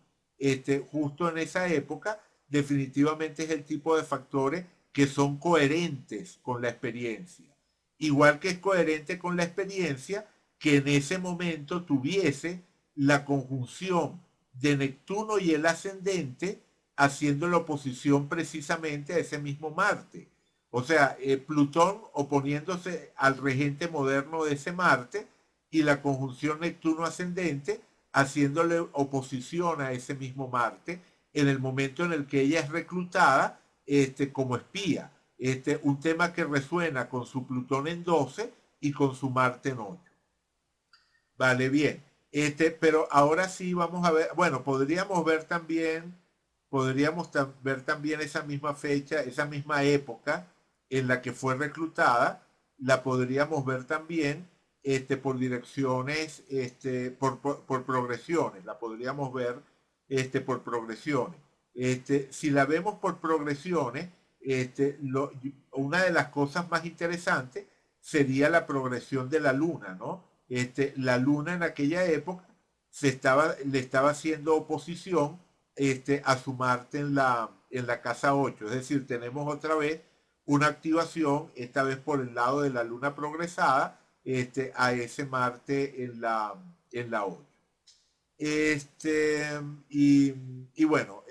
justo en esa época, definitivamente es el tipo de factores que son coherentes con la experiencia. Igual que es coherente con la experiencia que en ese momento tuviese la conjunción de Neptuno y el ascendente haciendo la oposición precisamente a ese mismo Marte. O sea, Plutón oponiéndose al regente moderno de ese Marte y la conjunción Neptuno ascendente haciéndole oposición a ese mismo Marte en el momento en el que ella es reclutada como espía. Un tema que resuena con su Plutón en 12 y con su Marte en 8. Vale, bien. Pero ahora sí vamos a ver, bueno, podríamos ver también esa misma fecha, esa misma época en la que fue reclutada, la podríamos ver también por direcciones, por progresiones, la podríamos ver por progresiones. Si la vemos por progresiones, una de las cosas más interesantes sería la progresión de la luna, ¿no? La luna en aquella época le estaba haciendo oposición a su Marte en la casa 8. Es decir, tenemos otra vez una activación, esta vez por el lado de la luna progresada, a ese Marte en la 8. Este, y, y bueno,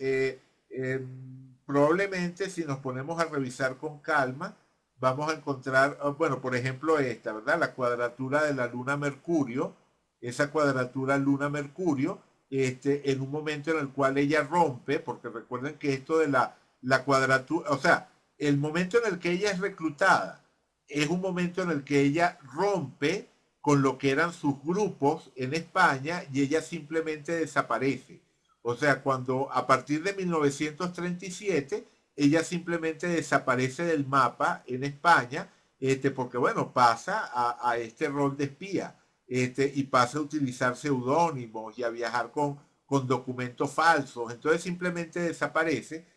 probablemente si nos ponemos a revisar con calma, vamos a encontrar, bueno, por ejemplo esta, ¿verdad? La cuadratura de la luna-Mercurio, esa cuadratura luna-Mercurio, en un momento en el cual ella rompe, porque recuerden que esto de la cuadratura, o sea, el momento en el que ella es reclutada, es un momento en el que ella rompe con lo que eran sus grupos en España y ella simplemente desaparece. O sea, cuando a partir de 1937 ella simplemente desaparece del mapa en España, porque bueno, pasa a este rol de espía, y pasa a utilizar seudónimos y a viajar con documentos falsos. Entonces simplemente desaparece.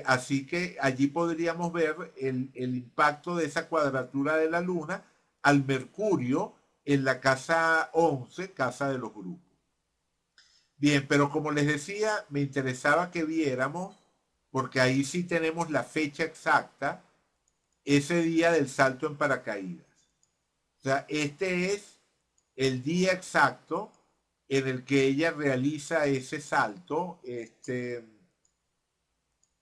Así que allí podríamos ver el impacto de esa cuadratura de la Luna al Mercurio en la casa 11, casa de los grupos. Bien, pero como les decía, me interesaba que viéramos, porque ahí sí tenemos la fecha exacta, ese día del salto en paracaídas. O sea, este es el día exacto en el que ella realiza ese salto.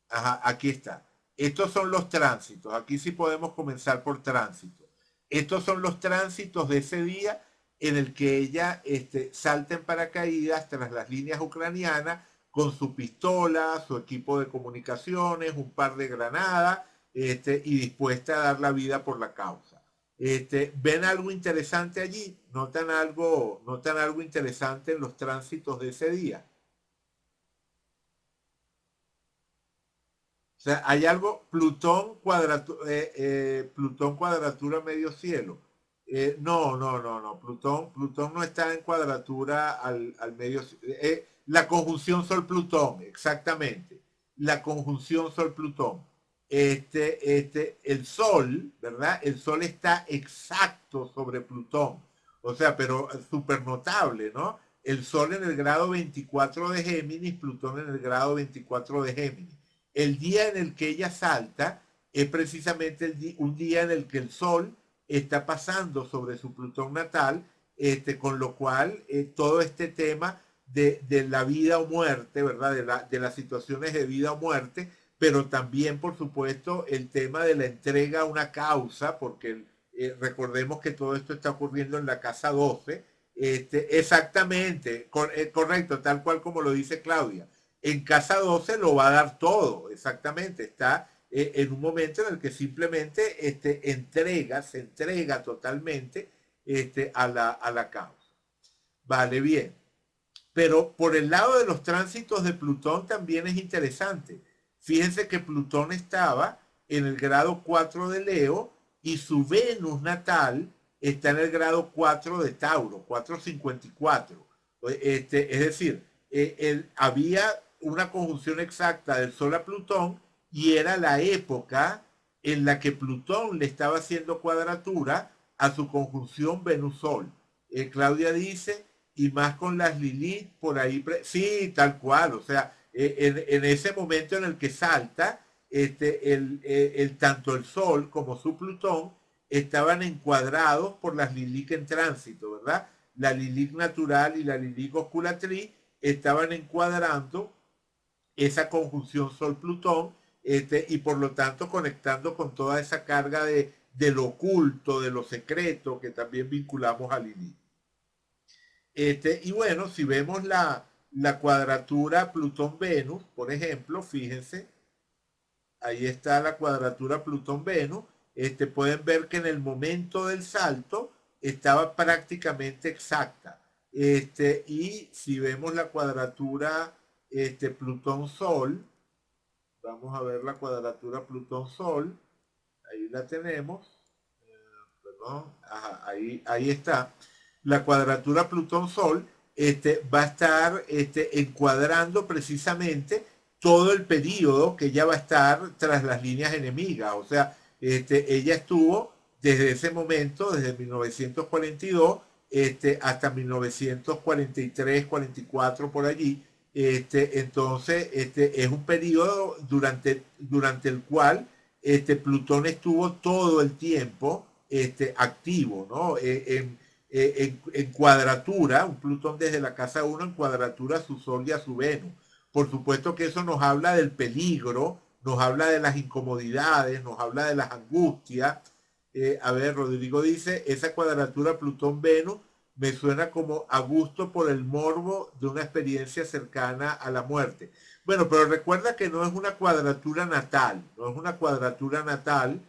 Ajá, aquí está. Estos son los tránsitos. Aquí sí podemos comenzar por tránsito. Estos son los tránsitos de ese día en el que ella salta en paracaídas tras las líneas ucranianas, con su pistola, su equipo de comunicaciones, un par de granadas, y dispuesta a dar la vida por la causa. ¿Ven algo interesante allí? ¿Notan algo interesante en los tránsitos de ese día? O sea, hay algo, Plutón cuadratura medio cielo. No. Plutón no está en cuadratura al medio cielo. La conjunción Sol-Plutón, exactamente. La conjunción Sol-Plutón. El Sol, ¿verdad? El Sol está exacto sobre Plutón. O sea, pero súper notable, ¿no? El Sol en el grado 24 de Géminis, Plutón en el grado 24 de Géminis. El día en el que ella salta es precisamente un día en el que el Sol está pasando sobre su Plutón natal, con lo cual todo este tema de la vida o muerte, ¿verdad? De las situaciones de vida o muerte, pero también, por supuesto, el tema de la entrega a una causa, porque recordemos que todo esto está ocurriendo en la casa 12. Exactamente, correcto, tal cual como lo dice Claudia. En casa 12 lo va a dar todo, exactamente. Está en un momento en el que simplemente se entrega totalmente a la causa. Vale, bien. Pero por el lado de los tránsitos de Plutón también es interesante. Fíjense que Plutón estaba en el grado 4 de Leo y su Venus natal está en el grado 4 de Tauro, 454. Es decir, había una conjunción exacta del Sol a Plutón y era la época en la que Plutón le estaba haciendo cuadratura a su conjunción Venus-Sol. Claudia dice, y más con las Lilith por ahí, sí, tal cual, o sea, en ese momento en el que salta, tanto el Sol como su Plutón estaban encuadrados por las Lilith en tránsito, ¿verdad? La Lilith natural y la Lilith osculatriz estaban encuadrando esa conjunción Sol-Plutón, y por lo tanto conectando con toda esa carga de lo oculto, de lo secreto que también vinculamos a Lilith. Y bueno, si vemos la cuadratura Plutón-Venus, por ejemplo, fíjense, ahí está la cuadratura Plutón-Venus. Pueden ver que en el momento del salto estaba prácticamente exacta. Y si vemos la cuadratura Plutón-Sol, vamos a ver la cuadratura Plutón-Sol, ahí la tenemos, perdón, ajá, ahí está. La cuadratura Plutón-Sol va a estar encuadrando precisamente todo el periodo que ella va a estar tras las líneas enemigas. O sea, ella estuvo desde ese momento, desde 1942 hasta 1943, 44 por allí. Entonces, es un periodo durante el cual Plutón estuvo todo el tiempo activo, ¿no? En cuadratura, un Plutón desde la casa 1 en cuadratura a su Sol y a su Venus. Por supuesto que eso nos habla del peligro, nos habla de las incomodidades, nos habla de las angustias. A ver, Rodrigo dice, esa cuadratura Plutón-Venus me suena como a gusto por el morbo de una experiencia cercana a la muerte. Bueno, pero recuerda que no es una cuadratura natal, no es una cuadratura natal,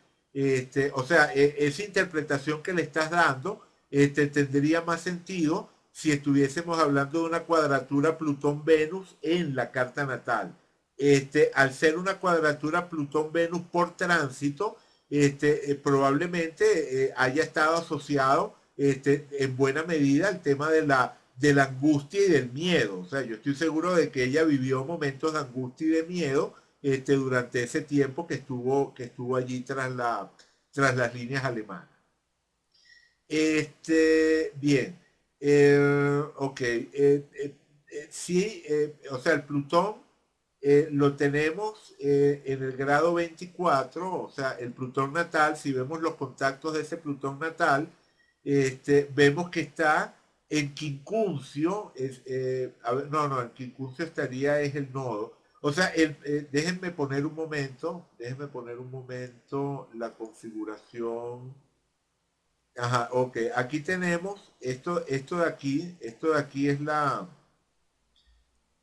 o sea, esa interpretación que le estás dando tendría más sentido si estuviésemos hablando de una cuadratura Plutón-Venus en la carta natal. Al ser una cuadratura Plutón-Venus por tránsito, probablemente haya estado asociado en buena medida al tema de la angustia y del miedo. O sea, yo estoy seguro de que ella vivió momentos de angustia y de miedo durante ese tiempo que estuvo allí tras las líneas alemanas. Bien. Ok. Sí, o sea, el Plutón lo tenemos en el grado 24, o sea, el Plutón natal, si vemos los contactos de ese Plutón natal, vemos que está en quincuncio, a ver, no, en quincuncio estaría es el nodo. O sea, déjenme poner un momento la configuración. Ajá, ok, aquí tenemos esto de aquí es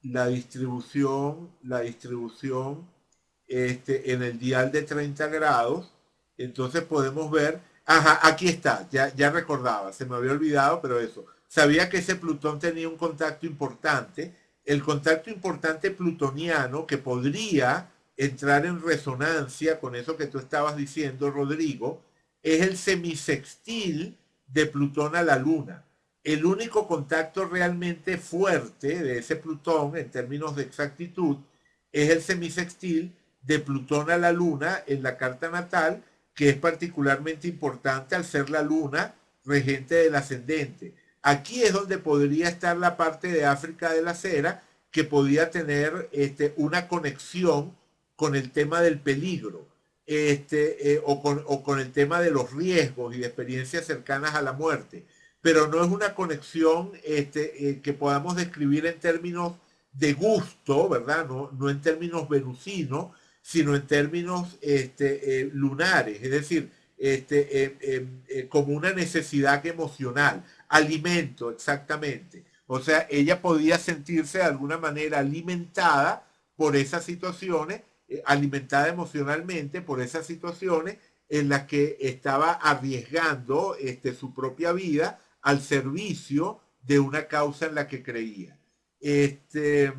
la distribución en el dial de 30 grados, entonces podemos ver, ajá, aquí está, ya recordaba, se me había olvidado, pero eso, sabía que ese Plutón tenía un contacto importante, el contacto importante plutoniano que podría entrar en resonancia con eso que tú estabas diciendo, Rodrigo, es el semisextil de Plutón a la Luna. El único contacto realmente fuerte de ese Plutón en términos de exactitud es el semisextil de Plutón a la Luna en la carta natal, que es particularmente importante al ser la Luna regente del ascendente. Aquí es donde podría estar la parte de África de la Cera, que podía tener una conexión con el tema del peligro, o con el tema de los riesgos y de experiencias cercanas a la muerte. Pero no es una conexión que podamos describir en términos de gusto, ¿verdad? No en términos venusinos, sino en términos lunares, es decir, como una necesidad emocional, alimento exactamente. O sea, ella podía sentirse de alguna manera alimentada por esas situaciones, alimentada emocionalmente por esas situaciones en las que estaba arriesgando su propia vida al servicio de una causa en la que creía. Eso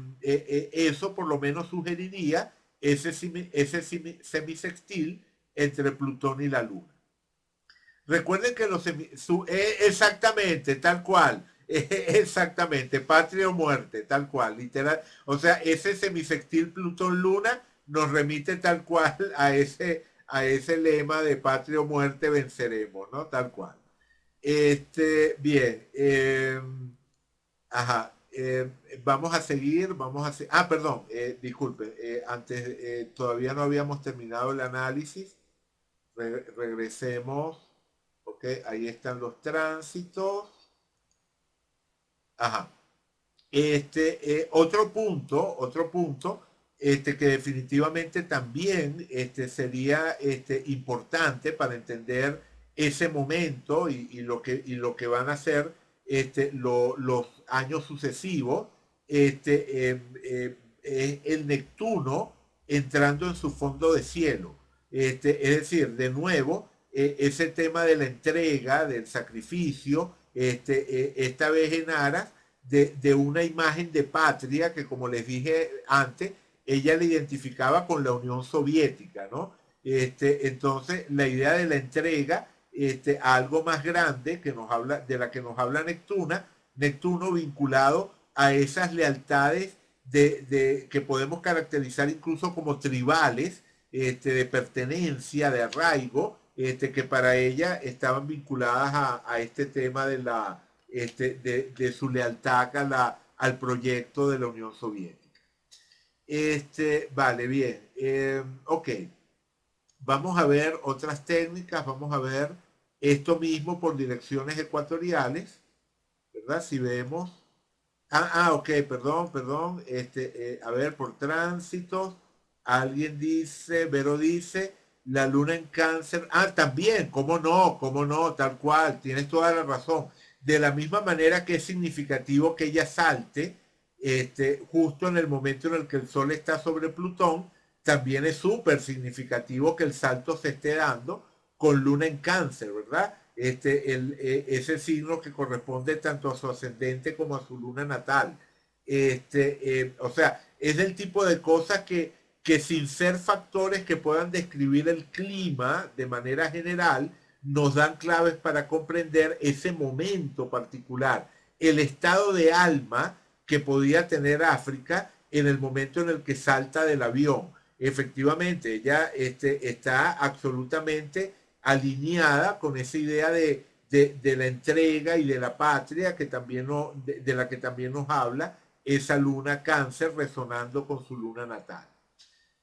por lo menos sugeriría ese semisextil entre Plutón y la Luna. Recuerden que exactamente, tal cual, exactamente, patria o muerte, tal cual, literal. O sea, ese semisextil Plutón-Luna nos remite tal cual a ese lema de patria o muerte venceremos, ¿no? Tal cual. Bien. Ajá. Vamos a seguir, perdón, disculpe, antes, todavía no habíamos terminado el análisis. Regresemos. Ok, ahí están los tránsitos. Ajá. Otro punto, que definitivamente también sería importante para entender ese momento y lo que van a ser los años sucesivos, es el Neptuno entrando en su fondo de cielo. Es decir, de nuevo, ese tema de la entrega, del sacrificio, esta vez en aras de una imagen de patria que, como les dije antes, ella la identificaba con la Unión Soviética, ¿no? Entonces, la idea de la entrega a algo más grande de la que nos habla Neptuno vinculado a esas lealtades que podemos caracterizar incluso como tribales, de pertenencia, de arraigo, que para ella estaban vinculadas a este tema de su lealtad al proyecto de la Unión Soviética. Vale, bien. Ok, vamos a ver otras técnicas, vamos a ver esto mismo por direcciones ecuatoriales, ¿verdad? Si vemos. Ok, perdón. A ver, por tránsitos. Alguien dice, Vero dice, la luna en cáncer. También, cómo no, tal cual, tienes toda la razón. De la misma manera que es significativo que ella salte, justo en el momento en el que el Sol está sobre Plutón, también es súper significativo que el salto se esté dando con luna en cáncer, ¿verdad? Ese signo que corresponde tanto a su ascendente como a su luna natal. O sea, es del tipo de cosas que sin ser factores que puedan describir el clima de manera general, nos dan claves para comprender ese momento particular, el estado de alma que podía tener África en el momento en el que salta del avión. Efectivamente, ella está absolutamente alineada con esa idea de la entrega y de la patria que también de la que también nos habla esa luna cáncer resonando con su luna natal.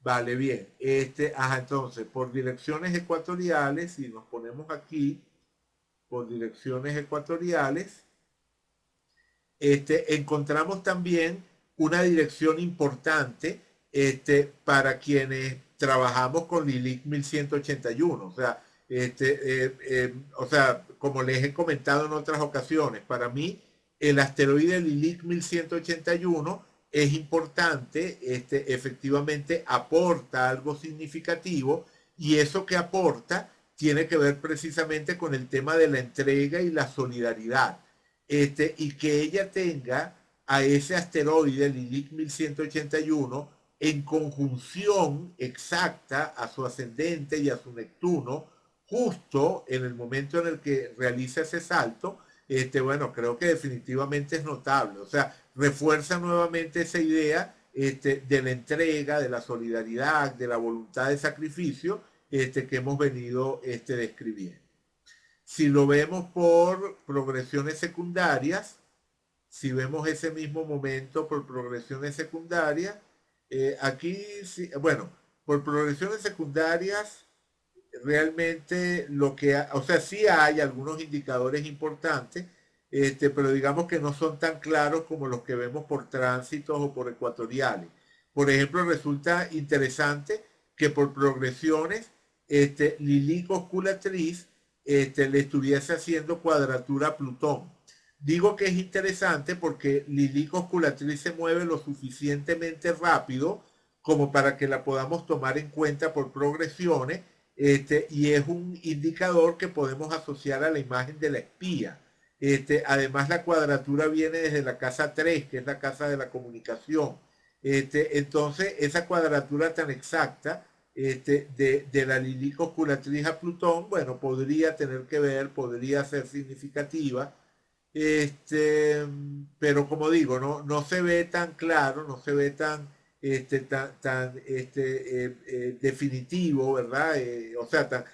Vale, bien. Entonces, por direcciones ecuatoriales, si nos ponemos aquí, por direcciones ecuatoriales, encontramos también una dirección importante para quienes trabajamos con Lilith 1181. O sea, como les he comentado en otras ocasiones, para mí el asteroide Lilith 1181 es importante, efectivamente aporta algo significativo y eso que aporta tiene que ver precisamente con el tema de la entrega y la solidaridad. Y que ella tenga a ese asteroide Lilith 1181 en conjunción exacta a su ascendente y a su Neptuno, justo en el momento en el que realiza ese salto, bueno, creo que definitivamente es notable. O sea, refuerza nuevamente esa idea de la entrega, de la solidaridad, de la voluntad de sacrificio que hemos venido describiendo. Si lo vemos por progresiones secundarias, si vemos ese mismo momento por progresiones secundarias, aquí, sí, bueno, por progresiones secundarias, realmente lo que, o sea, sí hay algunos indicadores importantes, pero digamos que no son tan claros como los que vemos por tránsitos o por ecuatoriales. Por ejemplo, resulta interesante que por progresiones, Lili Cosculatriz le estuviese haciendo cuadratura a Plutón. Digo que es interesante porque Lili Cosculatriz se mueve lo suficientemente rápido como para que la podamos tomar en cuenta por progresiones, y es un indicador que podemos asociar a la imagen de la espía. Además, la cuadratura viene desde la casa 3, que es la casa de la comunicación. Entonces, esa cuadratura tan exacta de la Lilico osculatriz a Plutón, bueno, podría tener que ver, podría ser significativa, pero como digo, no se ve tan claro, no se ve tan definitivo, ¿verdad? O sea,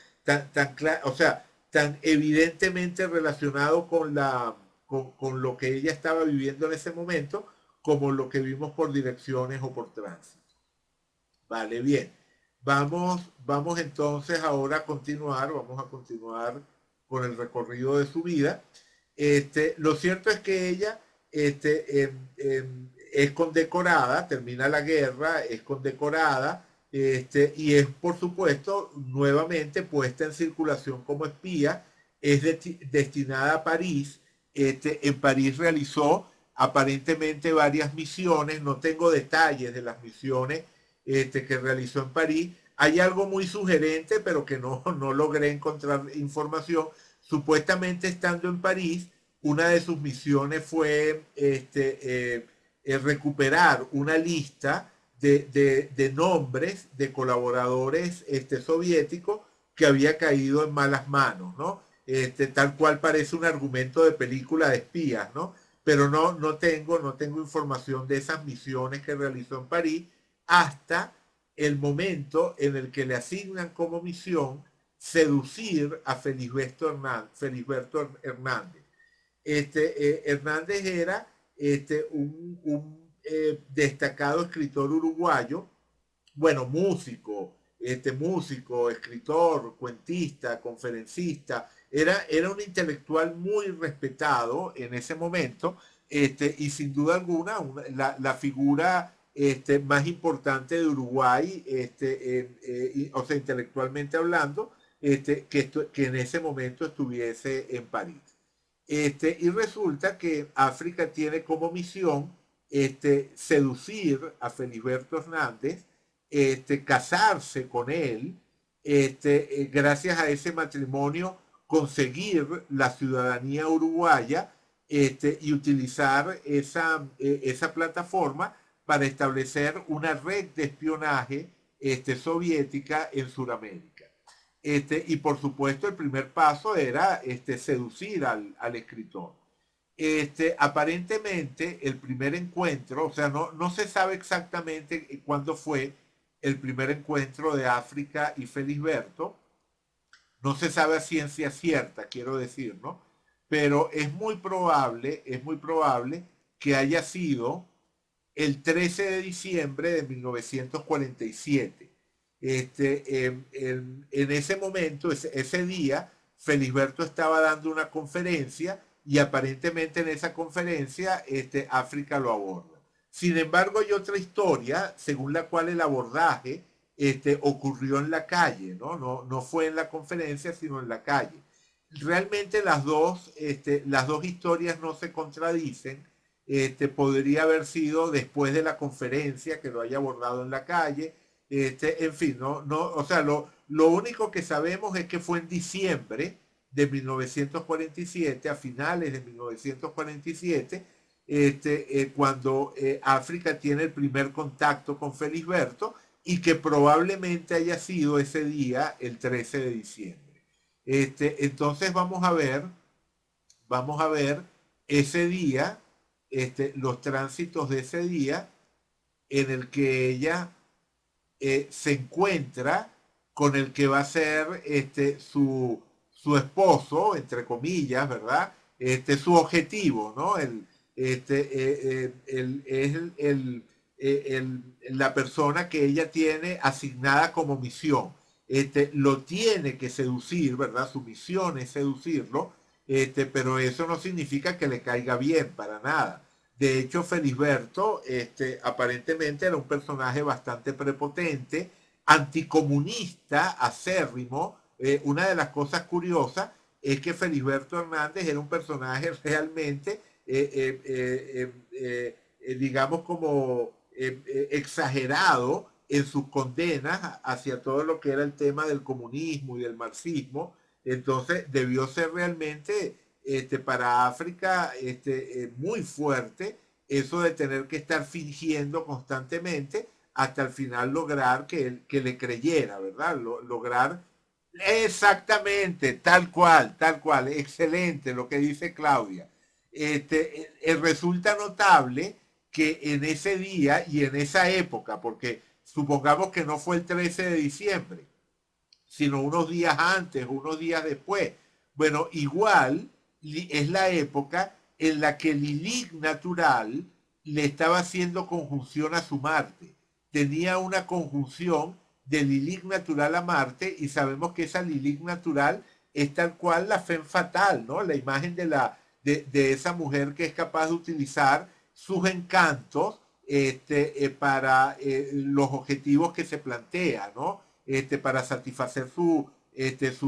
o sea, tan evidentemente relacionado con lo que ella estaba viviendo en ese momento, como lo que vimos por direcciones o por tránsito. Vale, bien. Vamos entonces ahora vamos a continuar con el recorrido de su vida. Lo cierto es que ella es condecorada, termina la guerra, es condecorada, y es por supuesto nuevamente puesta en circulación como espía, es destinada a París. En París realizó aparentemente varias misiones, no tengo detalles de las misiones que realizó en París. Hay algo muy sugerente, pero que no logré encontrar información. Supuestamente estando en París, una de sus misiones fue recuperar una lista de nombres de colaboradores soviéticos que había caído en malas manos, ¿no? Tal cual parece un argumento de película de espías, ¿no? Pero no tengo información de esas misiones que realizó en París hasta el momento en el que le asignan como misión seducir a Felisberto Hernández. Hernández era un destacado escritor uruguayo, bueno, músico, escritor, cuentista, conferencista, era un intelectual muy respetado en ese momento, y sin duda alguna la figura más importante de Uruguay, o sea, intelectualmente hablando, que en ese momento estuviese en París. Y resulta que África tiene como misión seducir a Feliberto Hernández, casarse con él, gracias a ese matrimonio conseguir la ciudadanía uruguaya, y utilizar esa plataforma para establecer una red de espionaje soviética en Sudamérica. Y por supuesto el primer paso era seducir al escritor. Aparentemente el primer encuentro, o sea, no se sabe exactamente cuándo fue el primer encuentro de África y Felisberto, no se sabe a ciencia cierta, quiero decir, ¿no? Pero es muy probable que haya sido el 13 de diciembre de 1947. En ese momento, ese día, Felisberto estaba dando una conferencia y aparentemente en esa conferencia África lo aborda. Sin embargo, hay otra historia según la cual el abordaje ocurrió en la calle, ¿no? No fue en la conferencia, sino en la calle. Realmente las dos historias no se contradicen, podría haber sido después de la conferencia, que lo haya abordado en la calle, en fin, o sea, lo único que sabemos es que fue en diciembre de 1947, a finales de 1947, cuando África tiene el primer contacto con Felisberto y que probablemente haya sido ese día, el 13 de diciembre. Entonces vamos a ver ese día, los tránsitos de ese día en el que ella se encuentra con el que va a ser su esposo, entre comillas, ¿verdad? Su objetivo, ¿no? Es la persona que ella tiene asignada como misión. Lo tiene que seducir, ¿verdad? Su misión es seducirlo, pero eso no significa que le caiga bien, para nada. De hecho, Felisberto aparentemente era un personaje bastante prepotente, anticomunista, acérrimo. Una de las cosas curiosas es que Felisberto Hernández era un personaje realmente, digamos, como exagerado en sus condenas hacia todo lo que era el tema del comunismo y del marxismo. Entonces debió ser realmente para África muy fuerte eso de tener que estar fingiendo constantemente hasta el final lograr que le creyera, ¿verdad? Lograr exactamente, tal cual, excelente lo que dice Claudia. Resulta notable que en ese día y en esa época, porque supongamos que no fue el 13 de diciembre, sino unos días antes, unos días después. Bueno, igual es la época en la que Lilith natural le estaba haciendo conjunción a su Marte. Tenía una conjunción de Lilith natural a Marte y sabemos que esa Lilith natural es tal cual la femme fatal, ¿no? La imagen de esa mujer que es capaz de utilizar sus encantos para los objetivos que se plantea, ¿no? Para satisfacer sus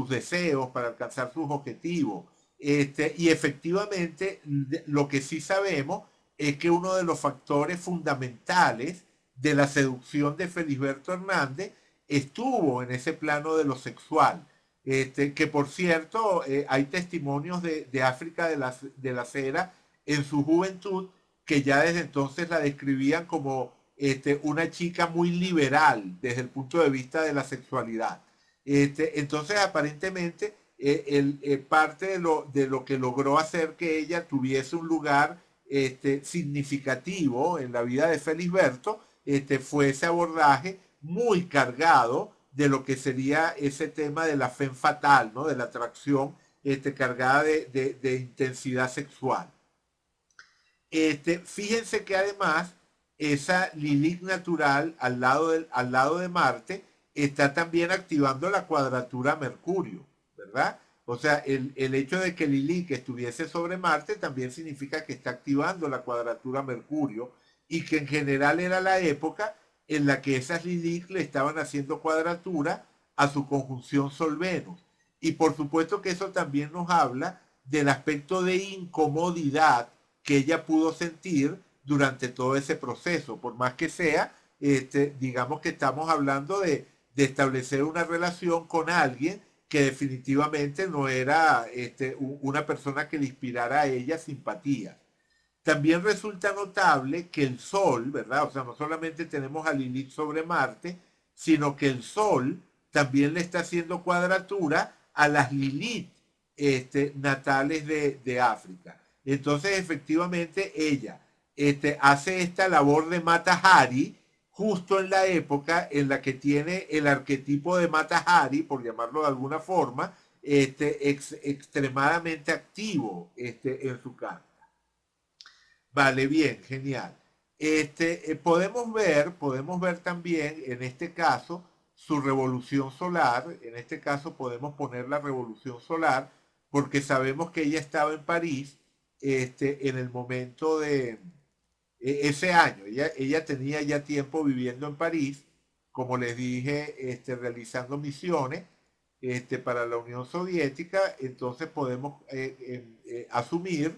deseos, para alcanzar sus objetivos. Y efectivamente, lo que sí sabemos es que uno de los factores fundamentales de la seducción de Felisberto Hernández estuvo en ese plano de lo sexual. Que por cierto, hay testimonios de África de la Cera en su juventud que ya desde entonces la describían como una chica muy liberal desde el punto de vista de la sexualidad. Entonces, aparentemente, parte de lo que logró hacer que ella tuviese un lugar significativo en la vida de Felisberto fue ese abordaje muy cargado de lo que sería ese tema de la femme fatal, ¿no? De la atracción cargada de intensidad sexual. Fíjense que además esa Lilith natural al lado de Marte está también activando la cuadratura Mercurio, ¿verdad? O sea, el hecho de que Lilith estuviese sobre Marte también significa que está activando la cuadratura Mercurio y que en general era la época en la que esas Lilith le estaban haciendo cuadratura a su conjunción Sol-Venus. Y por supuesto que eso también nos habla del aspecto de incomodidad que ella pudo sentir durante todo ese proceso, por más que sea, digamos que estamos hablando de establecer una relación con alguien que definitivamente no era una persona que le inspirara a ella simpatía. También resulta notable que el Sol, ¿verdad? O sea, no solamente tenemos a Lilith sobre Marte, sino que el Sol también le está haciendo cuadratura a las Lilith natales de África. Entonces, efectivamente, ella hace esta labor de Mata Hari justo en la época en la que tiene el arquetipo de Mata Hari, por llamarlo de alguna forma, extremadamente activo en su carta. Vale, bien, genial. Podemos ver también en este caso su revolución solar. En este caso podemos poner la revolución solar porque sabemos que ella estaba en París en el momento de ese año. Ella tenía ya tiempo viviendo en París, como les dije, realizando misiones para la Unión Soviética. Entonces podemos asumir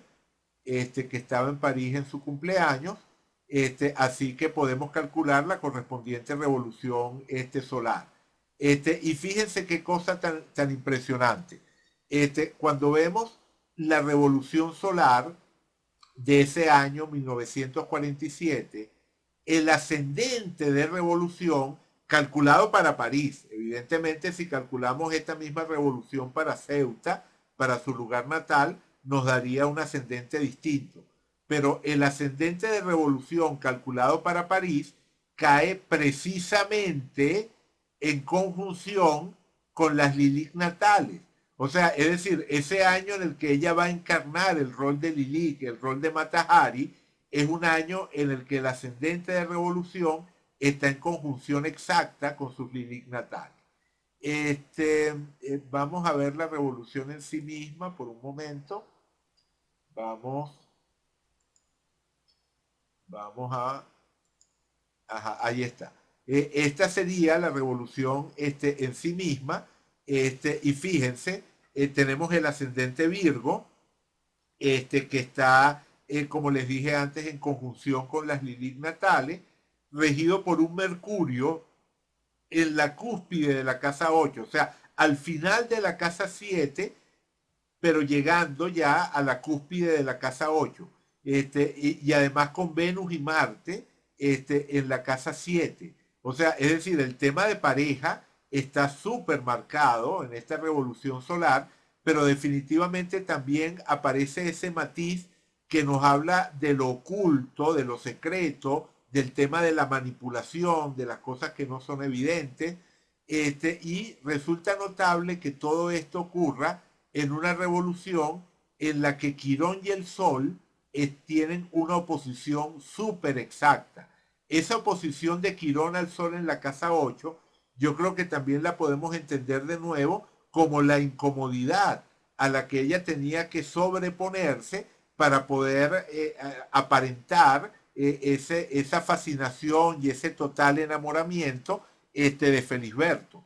que estaba en París en su cumpleaños, así que podemos calcular la correspondiente revolución solar. Y fíjense qué cosa tan impresionante. Cuando vemos la revolución solar de ese año 1947, el ascendente de revolución calculado para París. Evidentemente, si calculamos esta misma revolución para Ceuta, para su lugar natal, nos daría un ascendente distinto. Pero el ascendente de revolución calculado para París cae precisamente en conjunción con las Lilith natales. O sea, es decir, ese año en el que ella va a encarnar el rol de Lilith, el rol de Matahari, es un año en el que el ascendente de revolución está en conjunción exacta con sus Lilith natales. Vamos a ver la revolución en sí misma por un momento. Vamos, vamos a... Ajá, ahí está. Esta sería la revolución en sí misma. Y fíjense, tenemos el ascendente Virgo, que está, como les dije antes, en conjunción con las Lilith natales, regido por un Mercurio en la cúspide de la casa 8, o sea, al final de la casa 7, pero llegando ya a la cúspide de la casa 8. Y además con Venus y Marte en la casa 7. O sea, es decir, el tema de pareja está súper marcado en esta revolución solar, pero definitivamente también aparece ese matiz que nos habla de lo oculto, de lo secreto, del tema de la manipulación, de las cosas que no son evidentes. Y resulta notable que todo esto ocurra en una revolución en la que Quirón y el Sol tienen una oposición súper exacta. Esa oposición de Quirón al Sol en la casa 8, yo creo que también la podemos entender de nuevo como la incomodidad a la que ella tenía que sobreponerse para poder aparentar esa fascinación y ese total enamoramiento de Felisberto.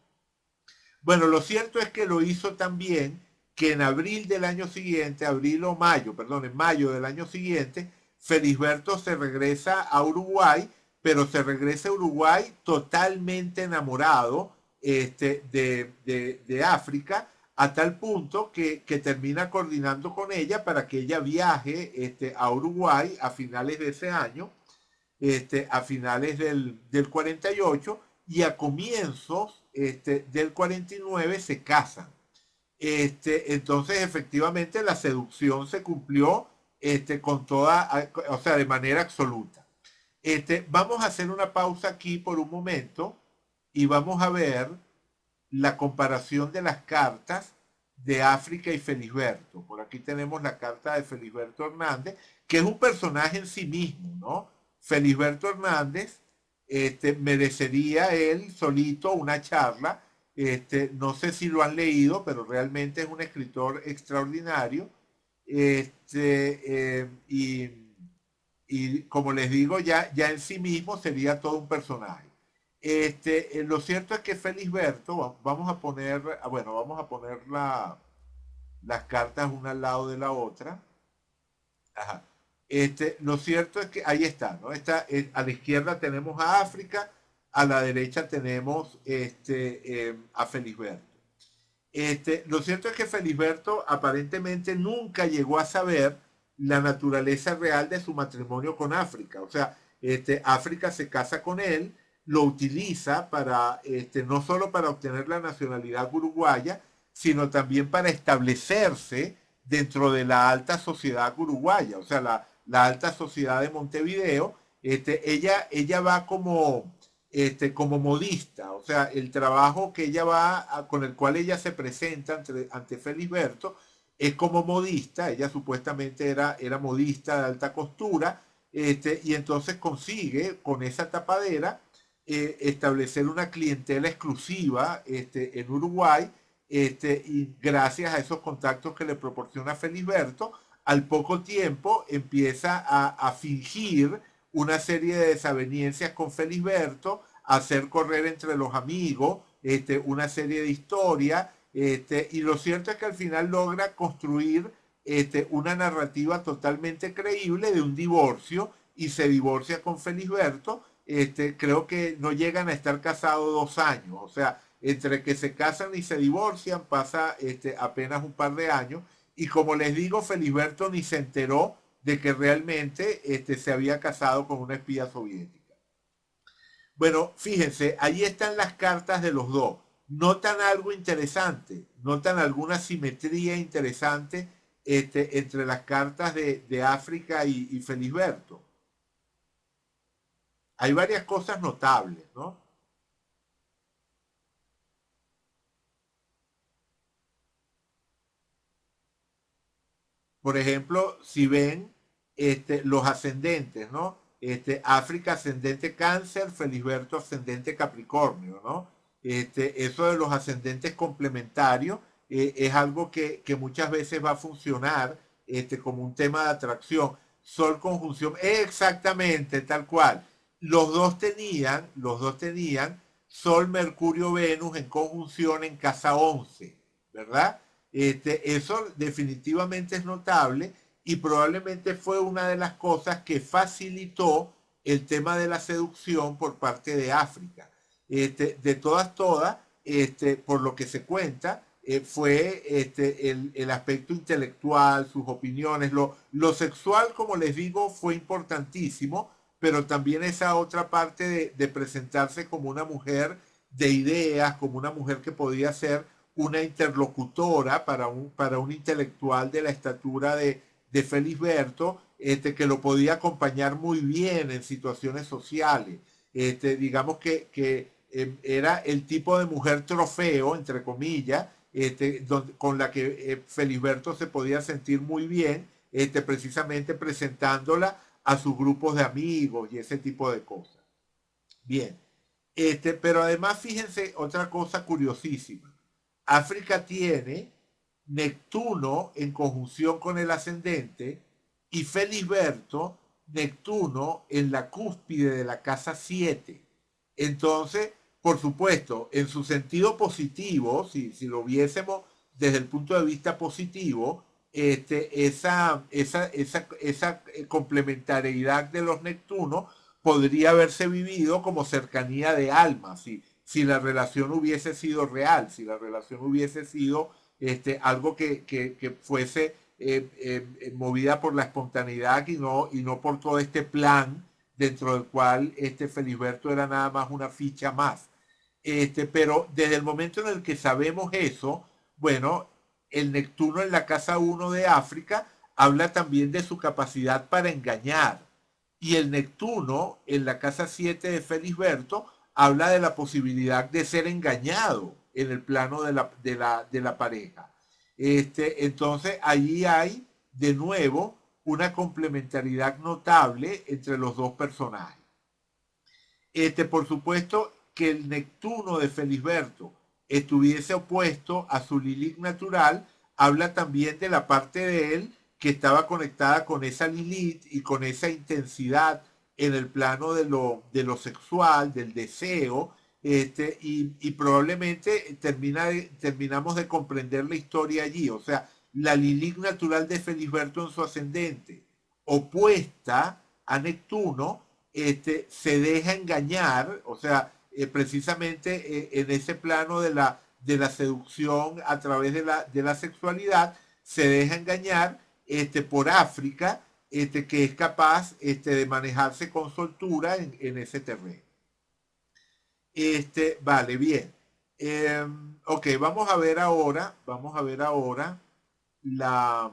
Bueno, lo cierto es que lo hizo también que en abril del año siguiente, abril o mayo, perdón, en mayo del año siguiente, Felisberto se regresa a Uruguay, pero se regresa a Uruguay totalmente enamorado de África, a tal punto que termina coordinando con ella para que ella viaje a Uruguay a finales de ese año, a finales del 48, y a comienzos del 49 se casan. Entonces, efectivamente, la seducción se cumplió con toda, o sea, de manera absoluta. Vamos a hacer una pausa aquí por un momento y vamos a ver la comparación de las cartas de África y Felisberto. Por aquí tenemos la carta de Felisberto Hernández, que es un personaje en sí mismo, ¿no? Felisberto Hernández merecería él solito una charla. No sé si lo han leído, pero realmente es un escritor extraordinario. Y como les digo, ya en sí mismo sería todo un personaje. Lo cierto es que Felisberto, vamos a poner, bueno, vamos a poner las cartas una al lado de la otra. Ajá. Lo cierto es que ahí está, ¿no? A la izquierda tenemos a África, a la derecha tenemos a Felisberto. Lo cierto es que Felisberto aparentemente nunca llegó a saber la naturaleza real de su matrimonio con África. O sea, África se casa con él, lo utiliza para, no solo para obtener la nacionalidad uruguaya, sino también para establecerse dentro de la alta sociedad uruguaya, o sea, la alta sociedad de Montevideo. Ella va como modista, o sea, el trabajo que ella con el cual ella se presenta ante Felisberto es como modista. Ella supuestamente era modista de alta costura, y entonces consigue con esa tapadera establecer una clientela exclusiva en Uruguay, y gracias a esos contactos que le proporciona Felisberto, al poco tiempo empieza a fingir una serie de desavenencias con Felisberto, hacer correr entre los amigos una serie de historias, y lo cierto es que al final logra construir una narrativa totalmente creíble de un divorcio y se divorcia con Felisberto. Creo que no llegan a estar casados 2 años, o sea, entre que se casan y se divorcian pasa apenas un par de años y como les digo, Felisberto ni se enteró de que realmente se había casado con una espía soviética. Bueno, fíjense, ahí están las cartas de los dos. Notan algo interesante, notan alguna simetría interesante entre las cartas de África y Felisberto. Hay varias cosas notables, ¿no? Por ejemplo, si ven los ascendentes, ¿no? África ascendente cáncer, Felisberto ascendente capricornio, ¿no? Eso de los ascendentes complementarios es algo que muchas veces va a funcionar como un tema de atracción. Sol conjunción, exactamente, tal cual. Los dos tenían Sol, Mercurio, Venus en conjunción en casa 11, ¿verdad? Eso definitivamente es notable y probablemente fue una de las cosas que facilitó el tema de la seducción por parte de África. De todas, por lo que se cuenta, fue el aspecto intelectual, sus opiniones, lo sexual, como les digo, fue importantísimo, pero también esa otra parte de presentarse como una mujer de ideas, como una mujer que podía ser una interlocutora para un intelectual de la estatura de Felisberto, que lo podía acompañar muy bien en situaciones sociales. Digamos que era el tipo de mujer trofeo, entre comillas, con la que Felisberto se podía sentir muy bien, precisamente presentándola a sus grupos de amigos y ese tipo de cosas. Bien, pero además fíjense otra cosa curiosísima. África tiene Neptuno en conjunción con el ascendente y Felisberto, Neptuno en la cúspide de la casa 7. Entonces, por supuesto, en su sentido positivo, si lo viésemos desde el punto de vista positivo, esa complementariedad de los Neptunos podría haberse vivido como cercanía de alma, si la relación hubiese sido real, si la relación hubiese sido algo que fuese movida por la espontaneidad y no por todo este plan dentro del cual Felisberto era nada más una ficha más. Pero desde el momento en el que sabemos eso, bueno, el Neptuno en la casa 1 de África habla también de su capacidad para engañar. Y el Neptuno en la casa 7 de Felisberto habla de la posibilidad de ser engañado en el plano de la pareja. Entonces, allí hay de nuevo una complementariedad notable entre los dos personajes. Por supuesto que el Neptuno de Felisberto estuviese opuesto a su Lilith natural, habla también de la parte de él que estaba conectada con esa Lilith y con esa intensidad en el plano de lo sexual, del deseo, y probablemente terminamos de comprender la historia allí. O sea, la Lilith natural de Felisberto en su ascendente, opuesta a Neptuno, se deja engañar, o sea, precisamente en ese plano de la seducción a través de la sexualidad, se deja engañar por África, que es capaz de manejarse con soltura en ese terreno. Vale, bien. Ok, vamos a ver ahora la,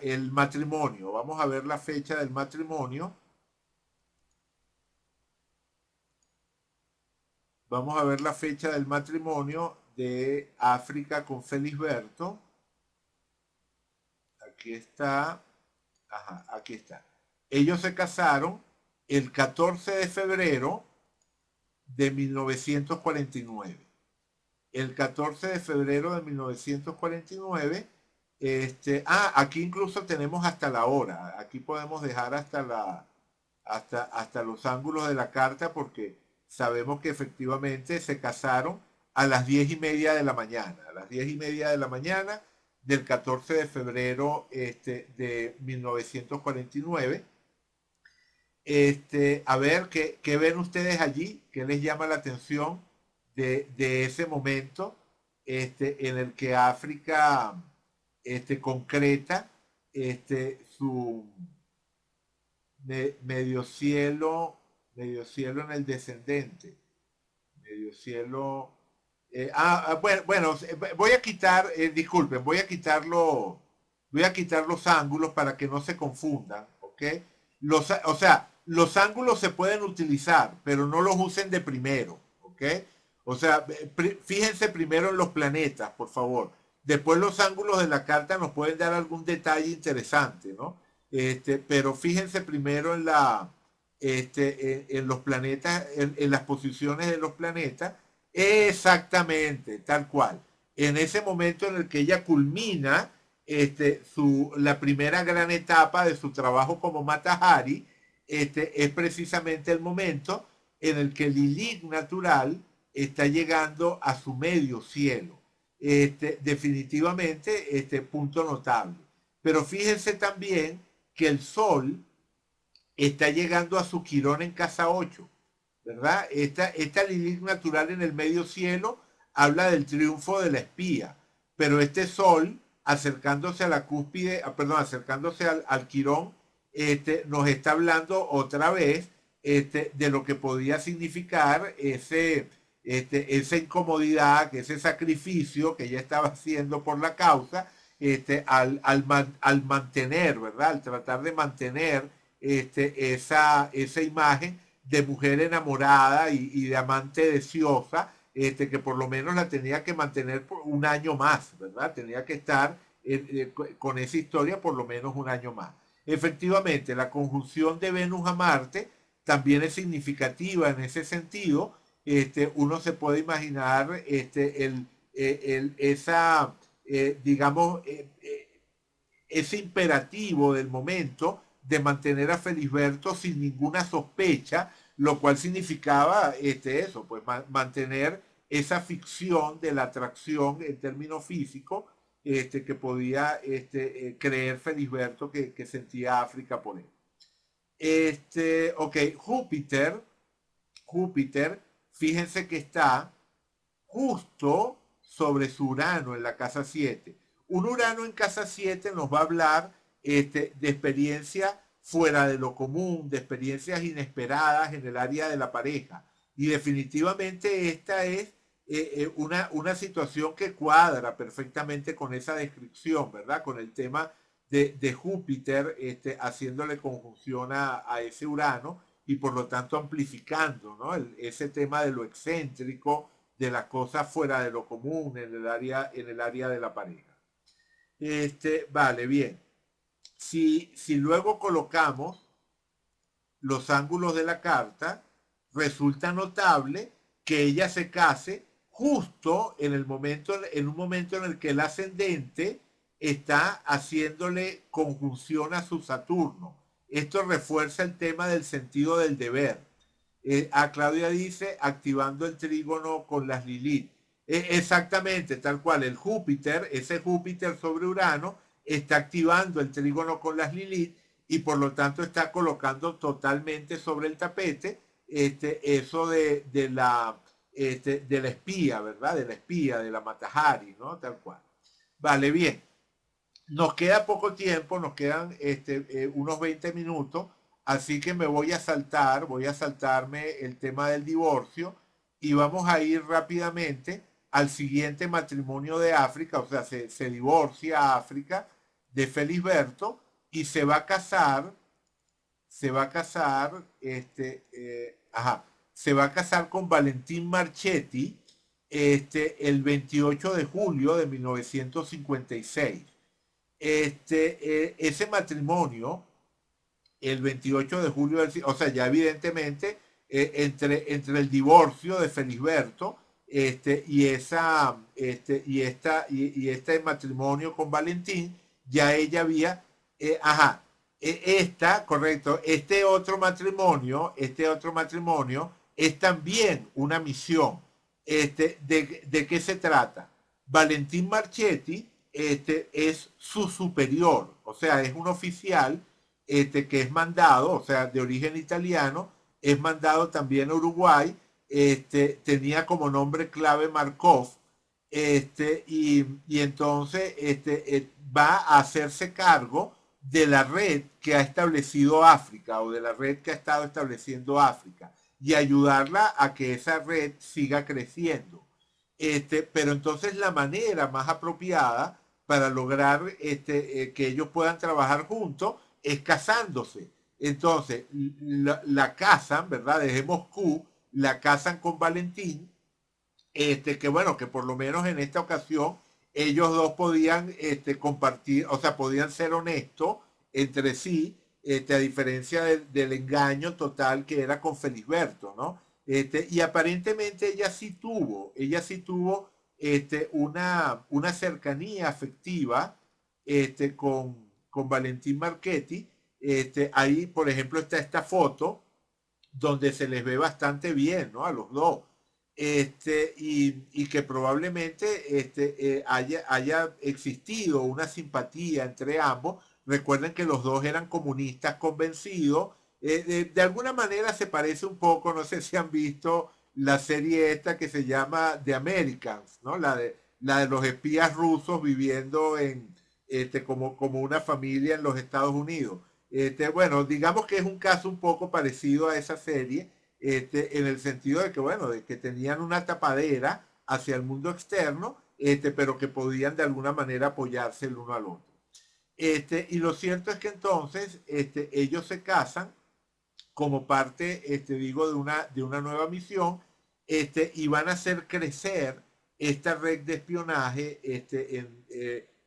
el matrimonio. Vamos a ver la fecha del matrimonio. Vamos a ver la fecha del matrimonio de África con Felisberto. Aquí está. Ajá, aquí está. Ellos se casaron el 14 de febrero de 1949. El 14 de febrero de 1949. Aquí incluso tenemos hasta la hora. Aquí podemos dejar hasta los ángulos de la carta porque sabemos que efectivamente se casaron a las 10:30 de la mañana. A las 10:30 de la mañana del 14 de febrero de 1949. A ver, ¿qué ven ustedes allí? ¿Qué les llama la atención de ese momento en el que África concreta su medio cielo en el descendente? Medio cielo. Bueno, voy a quitar, disculpen, voy a quitar los ángulos para que no se confundan, ¿ok? O sea, los ángulos se pueden utilizar, pero no los usen de primero, ¿ok? O sea, fíjense primero en los planetas, por favor. Después los ángulos de la carta nos pueden dar algún detalle interesante, ¿no? Pero fíjense primero en los planetas, en las posiciones de los planetas. Exactamente, tal cual. En ese momento en el que ella culmina la primera gran etapa de su trabajo como Mata Hari, es precisamente el momento en el que Lilith natural está llegando a su medio cielo. Definitivamente, punto notable. Pero fíjense también que el Sol está llegando a su Quirón en casa 8, ¿verdad? Esta Lilith natural en el medio cielo habla del triunfo de la espía, pero este Sol, acercándose a la cúspide, perdón, acercándose al Quirón, nos está hablando otra vez de lo que podía significar esa incomodidad, ese sacrificio que ella estaba haciendo por la causa, al mantener, ¿verdad? Al tratar de mantener esa imagen de mujer enamorada y de amante deseosa, que por lo menos la tenía que mantener por un año más, ¿verdad? Tenía que estar con esa historia por lo menos un año más. Efectivamente, la conjunción de Venus a Marte también es significativa en ese sentido. Uno se puede imaginar digamos, ese imperativo del momento de mantener a Felisberto sin ninguna sospecha, lo cual significaba eso, pues mantener esa ficción de la atracción en términos físicos que podía creer Felisberto que sentía África por él. Ok, Júpiter, fíjense que está justo sobre su Urano en la casa 7. Un Urano en casa 7 nos va a hablar de experiencia fuera de lo común, de experiencias inesperadas en el área de la pareja. Y definitivamente esta es una situación que cuadra perfectamente con esa descripción, ¿verdad? Con el tema de Júpiter haciéndole conjunción a ese Urano y por lo tanto amplificando, ¿no? Ese tema de lo excéntrico, de las cosas fuera de lo común en el área de la pareja. Vale, bien. Si luego colocamos los ángulos de la carta, resulta notable que ella se case justo en un momento en el que el ascendente está haciéndole conjunción a su Saturno. Esto refuerza el tema del sentido del deber. A Claudia dice, activando el trígono con las Lilith. Exactamente, tal cual, ese Júpiter sobre Urano, está activando el trígono con las Lilith y por lo tanto está colocando totalmente sobre el tapete eso de la espía, ¿verdad? De la espía, de la Mata Hari, ¿no? Tal cual. Vale, bien. Nos queda poco tiempo, nos quedan unos 20 minutos, así que voy a saltarme el tema del divorcio y vamos a ir rápidamente al siguiente matrimonio de África, o sea, se divorcia África de Felisberto y se va a casar, se va a casar con Valentín Marchetti el 28 de julio de 1956. Ese matrimonio, el 28 de julio, o sea, ya evidentemente, entre el divorcio de Felisberto y este matrimonio con Valentín, ya ella había, correcto, este otro matrimonio es también una misión. ¿De qué se trata? Valentín Marchetti es su superior, o sea, es un oficial que es mandado, o sea, de origen italiano, es mandado también a Uruguay, tenía como nombre clave Markov, y entonces va a hacerse cargo de la red que ha establecido África o de la red que ha estado estableciendo África y ayudarla a que esa red siga creciendo. Pero entonces la manera más apropiada para lograr que ellos puedan trabajar juntos es casándose. Entonces, la casan, ¿verdad? Desde Moscú, la casan con Valentín, que bueno, que por lo menos en esta ocasión ellos dos podían compartir, o sea, podían ser honestos entre sí, a diferencia del engaño total que era con Felisberto, ¿no? Y aparentemente ella sí tuvo una cercanía afectiva con Valentín Marchetti. Ahí, por ejemplo, está esta foto donde se les ve bastante bien, ¿no? A los dos. Y que probablemente haya existido una simpatía entre ambos. Recuerden que los dos eran comunistas convencidos. De alguna manera se parece un poco, no sé si han visto la serie esta que se llama The Americans, ¿no? La de los espías rusos viviendo como una familia en los Estados Unidos. Bueno, digamos que es un caso un poco parecido a esa serie, en el sentido de que, bueno, de que tenían una tapadera hacia el mundo externo, pero que podían de alguna manera apoyarse el uno al otro. Y lo cierto es que entonces ellos se casan como parte, digo, de una nueva misión, y van a hacer crecer esta red de espionaje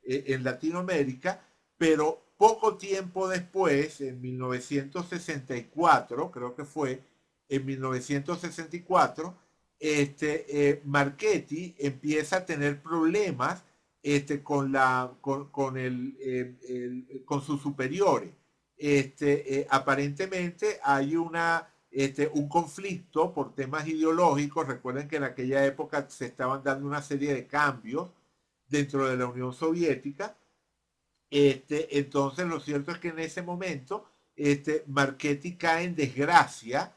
en Latinoamérica, pero poco tiempo después, en 1964, creo que fue, en 1964, Marchetti empieza a tener problemas con sus superiores. Aparentemente hay un conflicto por temas ideológicos. Recuerden que en aquella época se estaban dando una serie de cambios dentro de la Unión Soviética. Entonces lo cierto es que en ese momento Marchetti cae en desgracia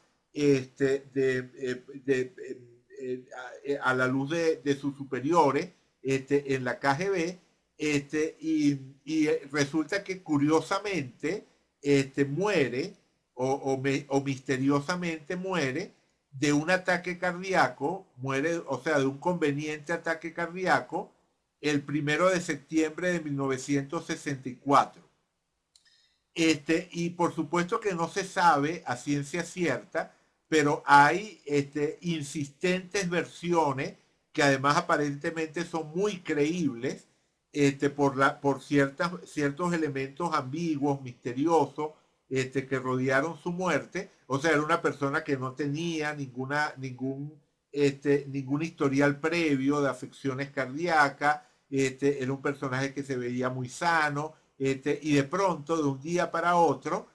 a la luz de sus superiores en la KGB, y resulta que curiosamente muere o misteriosamente muere de un ataque cardíaco, muere, o sea, de un conveniente ataque cardíaco el 1 de septiembre de 1964. Y por supuesto que no se sabe a ciencia cierta, pero hay insistentes versiones que además aparentemente son muy creíbles ciertos elementos ambiguos, misteriosos, que rodearon su muerte. O sea, era una persona que no tenía ningún historial previo de afecciones cardíacas, era un personaje que se veía muy sano, y de pronto, de un día para otro,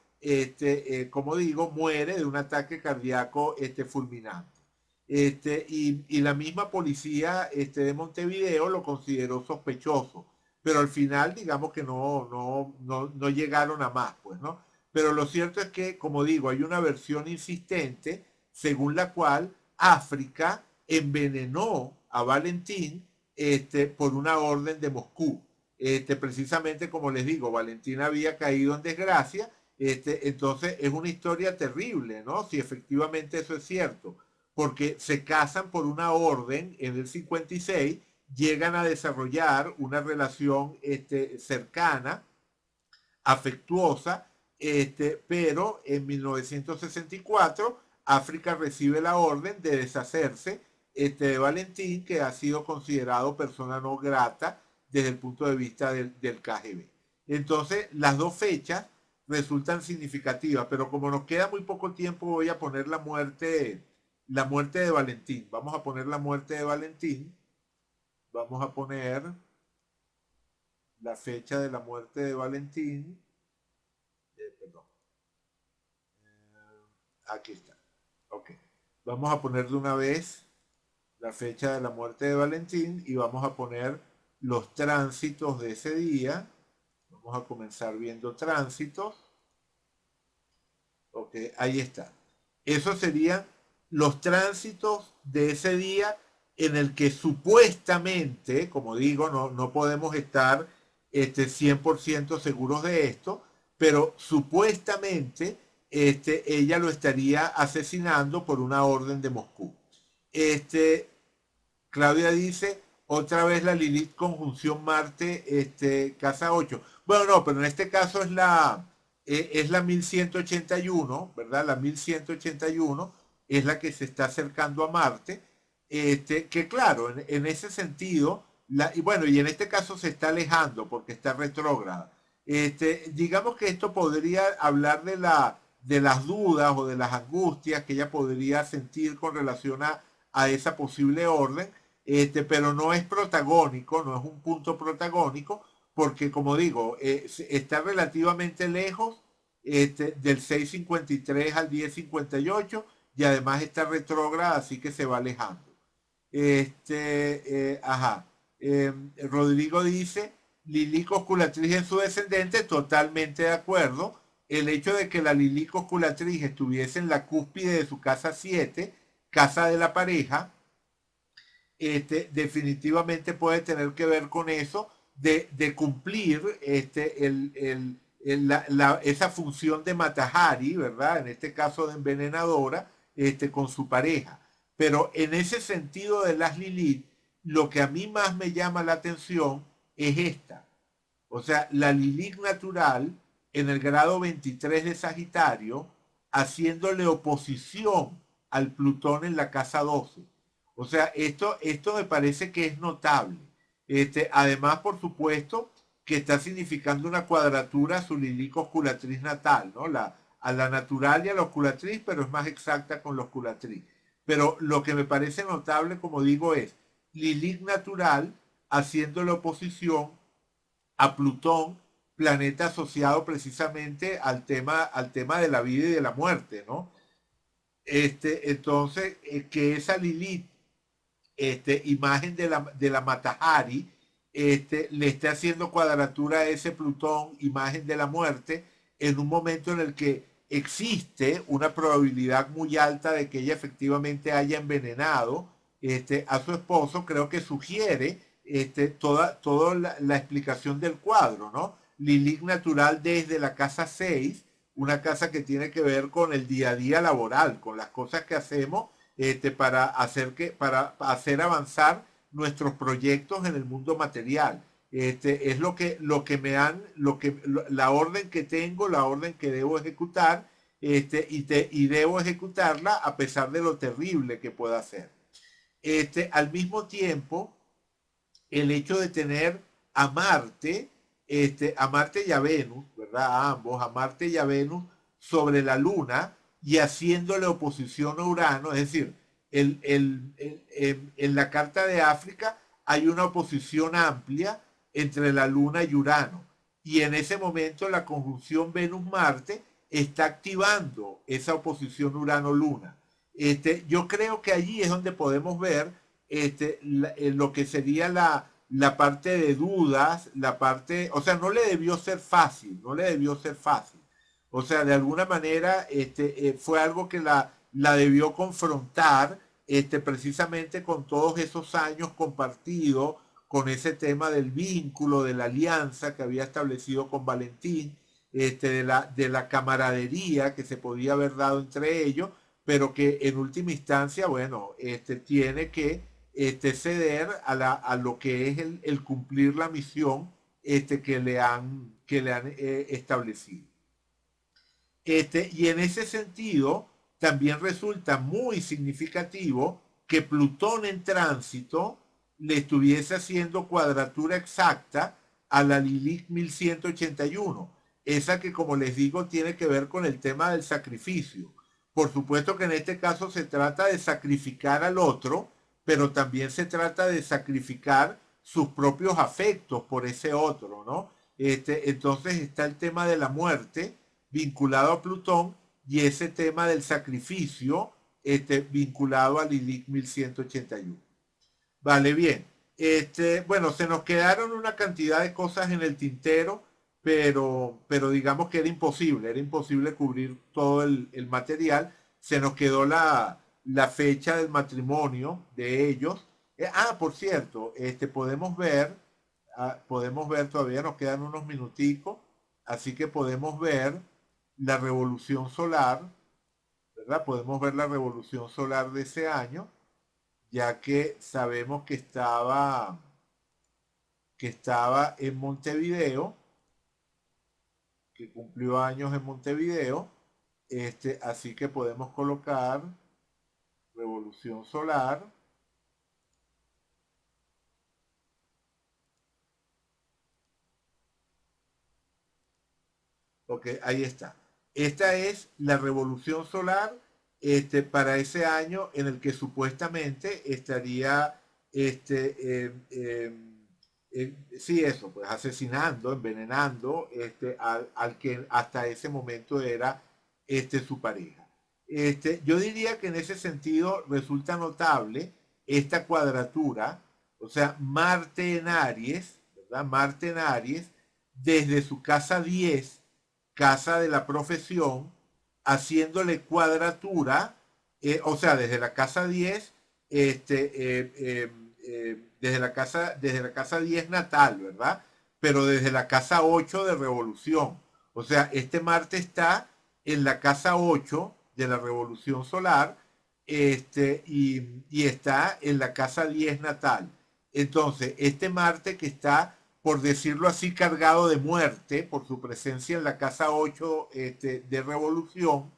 como digo, muere de un ataque cardíaco fulminante. Y la misma policía de Montevideo lo consideró sospechoso, pero al final digamos que no llegaron a más, pues, ¿no? Pero lo cierto es que, como digo, hay una versión insistente según la cual África envenenó a Valentín por una orden de Moscú. Precisamente como les digo, Valentín había caído en desgracia, entonces es una historia terrible, ¿no? Si efectivamente eso es cierto, porque se casan por una orden en el 56, llegan a desarrollar una relación cercana, afectuosa, pero en 1964 África recibe la orden de deshacerse de Valentín, que ha sido considerado persona no grata desde el punto de vista del KGB. Entonces, las dos fechas resultan significativas, pero como nos queda muy poco tiempo, voy a poner la muerte de Valentín. Vamos a poner la muerte de Valentín. Vamos a poner la fecha de la muerte de Valentín. Perdón. Aquí está. Ok. Vamos a poner de una vez la fecha de la muerte de Valentín y vamos a poner los tránsitos de ese día. Vamos a comenzar viendo tránsitos. Ok, ahí está. Esos serían los tránsitos de ese día en el que supuestamente, como digo, no podemos estar 100% seguros de esto, pero supuestamente ella lo estaría asesinando por una orden de Moscú. Este, Claudia dice, otra vez la Lilith conjunción Marte, casa 8. Bueno, no, pero en este caso es la 1181, ¿verdad? La 1181 es la que se está acercando a Marte. Que claro, en ese sentido, y bueno, y en este caso se está alejando porque está retrógrada. Digamos que esto podría hablar de las dudas o de las angustias que ella podría sentir con relación a esa posible orden, pero no es protagónico, no es un punto protagónico, porque como digo, está relativamente lejos del 653 al 1058 y además está retrógrada, así que se va alejando. Ajá. Rodrigo dice, Lili cosculatriz en su descendente, totalmente de acuerdo. El hecho de que la Lili cosculatriz estuviese en la cúspide de su casa 7, casa de la pareja, definitivamente puede tener que ver con eso de cumplir esa función de Matahari, ¿verdad? En este caso de envenenadora, con su pareja. Pero en ese sentido de las Lilith, lo que a mí más me llama la atención es esta. O sea, la Lilith natural en el grado 23 de Sagitario, haciéndole oposición al Plutón en la casa 12. O sea, esto me parece que es notable. Además, por supuesto, que está significando una cuadratura a su Lilith osculatriz natal, ¿no? A la natural y a la osculatriz, pero es más exacta con la osculatriz. Pero lo que me parece notable, como digo, es Lilith natural haciéndole oposición a Plutón, planeta asociado precisamente al tema de la vida y de la muerte, ¿no? Entonces, que esa Lilith, imagen de la Matahari, le esté haciendo cuadratura a ese Plutón, imagen de la muerte, en un momento en el que existe una probabilidad muy alta de que ella efectivamente haya envenenado a su esposo, creo que sugiere toda la explicación del cuadro, ¿no? Lilith natural desde la casa 6, una casa que tiene que ver con el día a día laboral, con las cosas que hacemos para hacer avanzar nuestros proyectos en el mundo material. Es lo que me han, la orden que tengo, la orden que debo ejecutar, y debo ejecutarla a pesar de lo terrible que pueda ser. Al mismo tiempo, el hecho de tener a Marte y a Venus, ¿verdad? A ambos, a Marte y a Venus sobre la Luna y haciéndole oposición a Urano, es decir, en la carta de África hay una oposición amplia entre la Luna y Urano. Y en ese momento la conjunción Venus-Marte está activando esa oposición Urano-Luna. Yo creo que allí es donde podemos ver lo que sería la parte de dudas, la parte, o sea, no le debió ser fácil, no le debió ser fácil. O sea, de alguna manera fue algo que la debió confrontar precisamente con todos esos años compartidos, con ese tema del vínculo, de la alianza que había establecido con Valentín, de la camaradería que se podía haber dado entre ellos, pero que en última instancia, bueno, tiene que ceder a lo que es el cumplir la misión que le han establecido. Y en ese sentido, también resulta muy significativo que Plutón en tránsito le estuviese haciendo cuadratura exacta a la Lilith 1181. Esa que, como les digo, tiene que ver con el tema del sacrificio. Por supuesto que en este caso se trata de sacrificar al otro, pero también se trata de sacrificar sus propios afectos por ese otro, ¿no? Entonces está el tema de la muerte vinculado a Plutón y ese tema del sacrificio vinculado a Lilith 1181. Vale, bien. Bueno, se nos quedaron una cantidad de cosas en el tintero, pero digamos que era imposible cubrir todo el material. Se nos quedó la fecha del matrimonio de ellos. Por cierto, podemos ver, todavía nos quedan unos minuticos, así que podemos ver la revolución solar, ¿verdad? Podemos ver la revolución solar de ese año, ya que sabemos que estaba en Montevideo, que cumplió años en Montevideo, así que podemos colocar revolución solar. Ok, ahí está. Esta es la revolución solar para ese año en el que supuestamente estaría, sí, eso, pues asesinando, envenenando al que hasta ese momento era su pareja. Yo diría que en ese sentido resulta notable esta cuadratura, o sea, Marte en Aries, ¿verdad? Marte en Aries, desde su casa 10, casa de la profesión, haciéndole cuadratura, o sea, desde la casa 10, desde la casa 10 natal, ¿verdad? Pero desde la casa 8 de revolución. O sea, este Marte está en la casa 8 de la revolución solar, y está en la casa 10 natal. Entonces, este Marte que está, por decirlo así, cargado de muerte por su presencia en la casa 8 de revolución,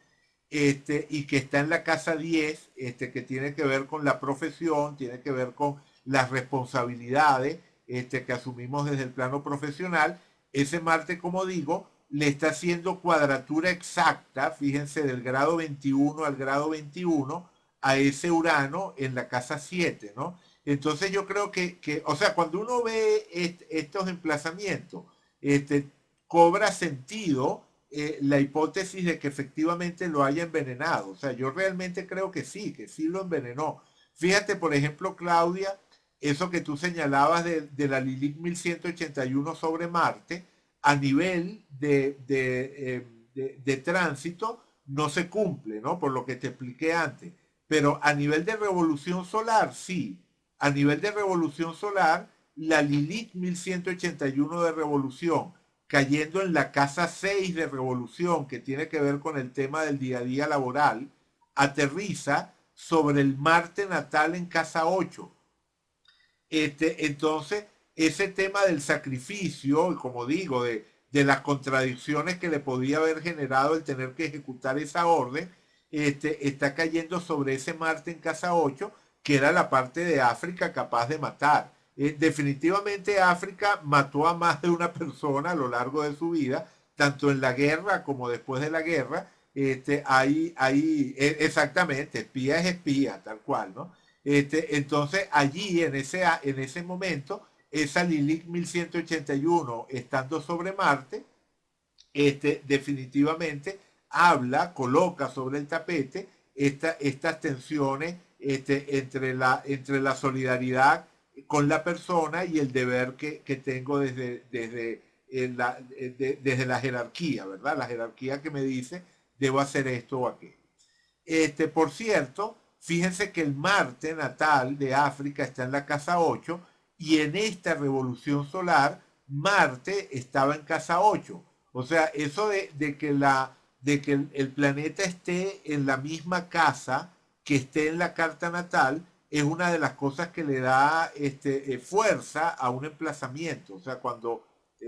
y que está en la casa 10, que tiene que ver con la profesión, tiene que ver con las responsabilidades que asumimos desde el plano profesional. Ese Marte, como digo, le está haciendo cuadratura exacta, fíjense, del grado 21 al grado 21 a ese Urano en la casa 7, ¿no? Entonces yo creo o sea, cuando uno ve estos emplazamientos, este, cobra sentido la hipótesis de que efectivamente lo haya envenenado. O sea, yo realmente creo que sí lo envenenó. Fíjate, por ejemplo, Claudia, eso que tú señalabas de la Lilith 1181 sobre Marte, a nivel de tránsito, no se cumple, ¿no? Por lo que te expliqué antes. Pero a nivel de revolución solar, sí. A nivel de revolución solar, la Lilith 1181 de revolución, cayendo en la casa 6 de revolución, que tiene que ver con el tema del día a día laboral, aterriza sobre el Marte natal en casa 8. Entonces, ese tema del sacrificio, como digo, de las contradicciones que le podía haber generado el tener que ejecutar esa orden, está cayendo sobre ese Marte en casa 8, que era la parte de África capaz de matar. Definitivamente África mató a más de una persona a lo largo de su vida, tanto en la guerra como después de la guerra. Exactamente, espía es espía, tal cual, ¿no? Entonces allí en ese momento, esa Lilith 1181 estando sobre Marte, definitivamente coloca sobre el tapete estas tensiones entre la solidaridad con la persona y el deber que tengo desde la jerarquía, ¿verdad? La jerarquía que me dice, debo hacer esto o aquello. Por cierto, fíjense que el Marte natal de África está en la casa 8 y en esta revolución solar Marte estaba en casa 8. O sea, eso de que el planeta esté en la misma casa que esté en la carta natal es una de las cosas que le da fuerza a un emplazamiento. O sea, cuando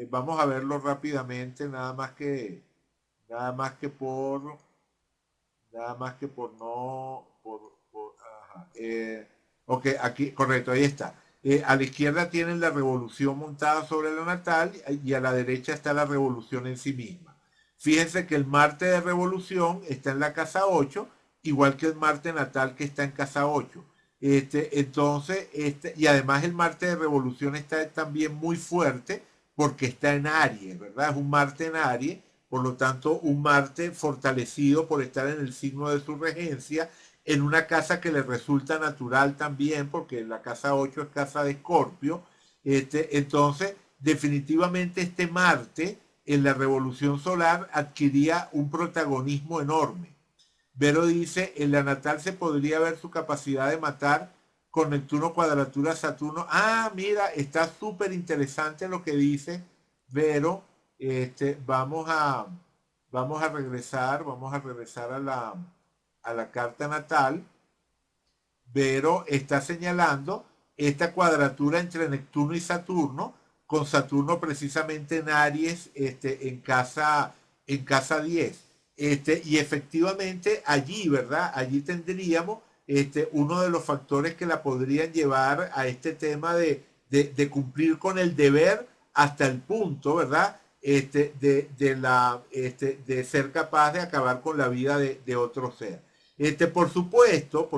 vamos a verlo rápidamente, nada más que por no, ajá. Ok, aquí, correcto, ahí está. A la izquierda tienen la revolución montada sobre la natal y a la derecha está la revolución en sí misma. Fíjense que el Marte de revolución está en la casa 8, igual que el Marte natal que está en casa 8. Entonces, y además el Marte de revolución está también muy fuerte porque está en Aries, ¿verdad? Es un Marte en Aries, por lo tanto, un Marte fortalecido por estar en el signo de su regencia en una casa que le resulta natural también, porque la casa 8 es casa de Escorpio. Entonces, definitivamente este Marte en la revolución solar adquiría un protagonismo enorme. Vero dice, en la natal se podría ver su capacidad de matar con Neptuno cuadratura Saturno. Ah, mira, está súper interesante lo que dice Vero. Vamos a regresar a la carta natal. Vero está señalando esta cuadratura entre Neptuno y Saturno, con Saturno precisamente en Aries, en casa 10. Y efectivamente allí, ¿verdad? Allí tendríamos uno de los factores que la podrían llevar a este tema de cumplir con el deber hasta el punto, ¿verdad? De ser capaz de acabar con la vida de otro ser. Por supuesto,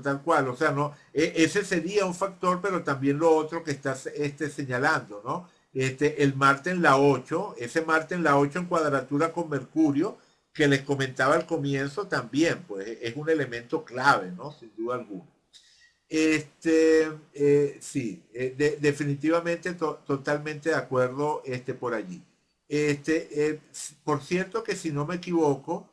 tal cual, o sea, no, ese sería un factor, pero también lo otro que estás señalando, ¿no? El Marte en la 8, ese Marte en la 8 en cuadratura con Mercurio, que les comentaba al comienzo también, pues es un elemento clave, ¿no? Sin duda alguna. Sí, definitivamente totalmente de acuerdo por allí. Por cierto que si no me equivoco,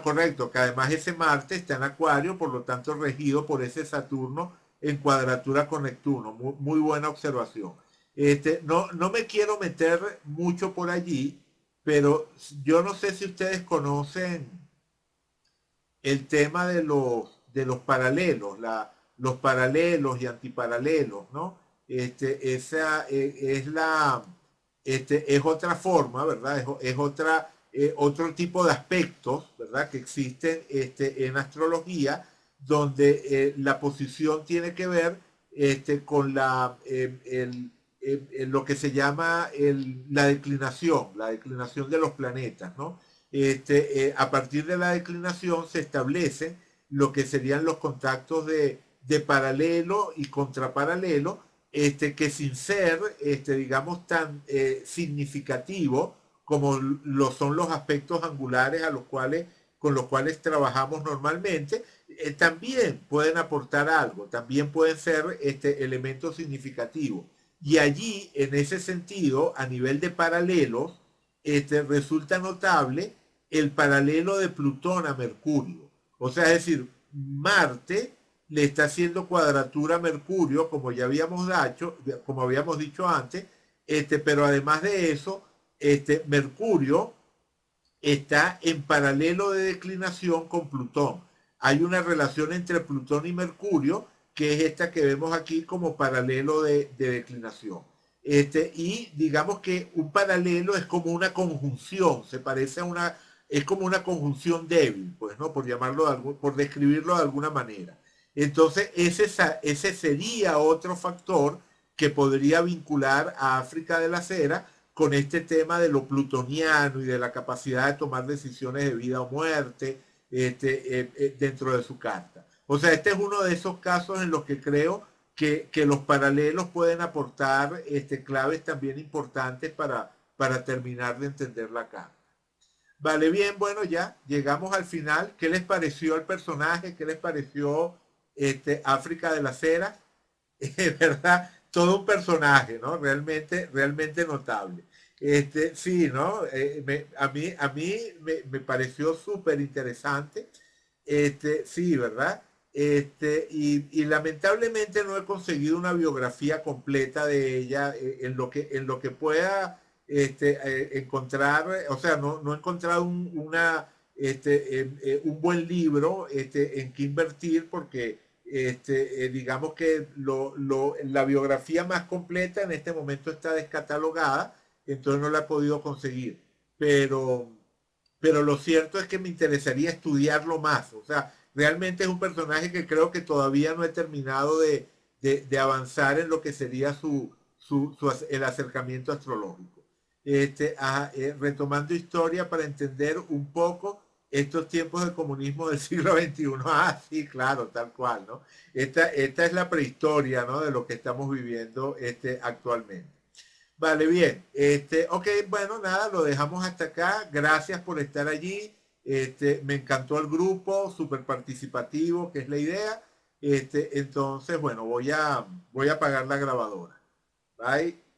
correcto, que además ese Marte está en Acuario, por lo tanto regido por ese Saturno en cuadratura con Neptuno. Muy, muy buena observación. No me quiero meter mucho por allí, pero yo no sé si ustedes conocen el tema de los paralelos, los paralelos y antiparalelos, ¿no? Esa es otra forma, ¿verdad? Es otra, otro tipo de aspectos, ¿verdad? Que existen en astrología, donde la posición tiene que ver con lo que se llama la declinación de los planetas, ¿no? A partir de la declinación se establecen lo que serían los contactos de paralelo y contraparalelo, que sin ser, digamos, tan significativo como lo son los aspectos angulares con los cuales trabajamos normalmente, también pueden aportar algo, también pueden ser elementos significativos. Y allí, en ese sentido, a nivel de paralelos, resulta notable el paralelo de Plutón a Mercurio. O sea, es decir, Marte le está haciendo cuadratura a Mercurio, como habíamos dicho antes, pero además de eso, Mercurio está en paralelo de declinación con Plutón. Hay una relación entre Plutón y Mercurio, que es esta que vemos aquí como paralelo de declinación. Y digamos que un paralelo es como una conjunción, se parece a es como una conjunción débil, pues, ¿no? Por describirlo de alguna manera. Entonces, ese sería otro factor que podría vincular a África de la Cera con este tema de lo plutoniano y de la capacidad de tomar decisiones de vida o muerte dentro de su carta. O sea, este es uno de esos casos en los que creo que los paralelos pueden aportar claves también importantes para terminar de entender la carta. Vale, bien, bueno, ya llegamos al final. ¿Qué les pareció el personaje? ¿Qué les pareció África de la Cera? ¿Verdad? Todo un personaje, ¿no? Realmente, realmente notable. Sí, ¿no? A mí me pareció súper interesante. Sí, ¿verdad? Y lamentablemente no he conseguido una biografía completa de ella en lo que pueda encontrar, o sea, no he encontrado un buen libro en que invertir porque digamos que la biografía más completa en este momento está descatalogada, entonces no la he podido conseguir. Pero, pero lo cierto es que me interesaría estudiarlo más. O sea, realmente es un personaje que creo que todavía no he terminado de avanzar en lo que sería el acercamiento astrológico. Retomando historia para entender un poco estos tiempos de comunismo del siglo XXI. Ah, sí, claro, tal cual, ¿no? Esta es la prehistoria, ¿no? De lo que estamos viviendo actualmente. Vale, bien. Ok, bueno, nada, lo dejamos hasta acá. Gracias por estar allí. Me encantó el grupo, súper participativo, que es la idea. Entonces, bueno, voy a apagar la grabadora. Bye.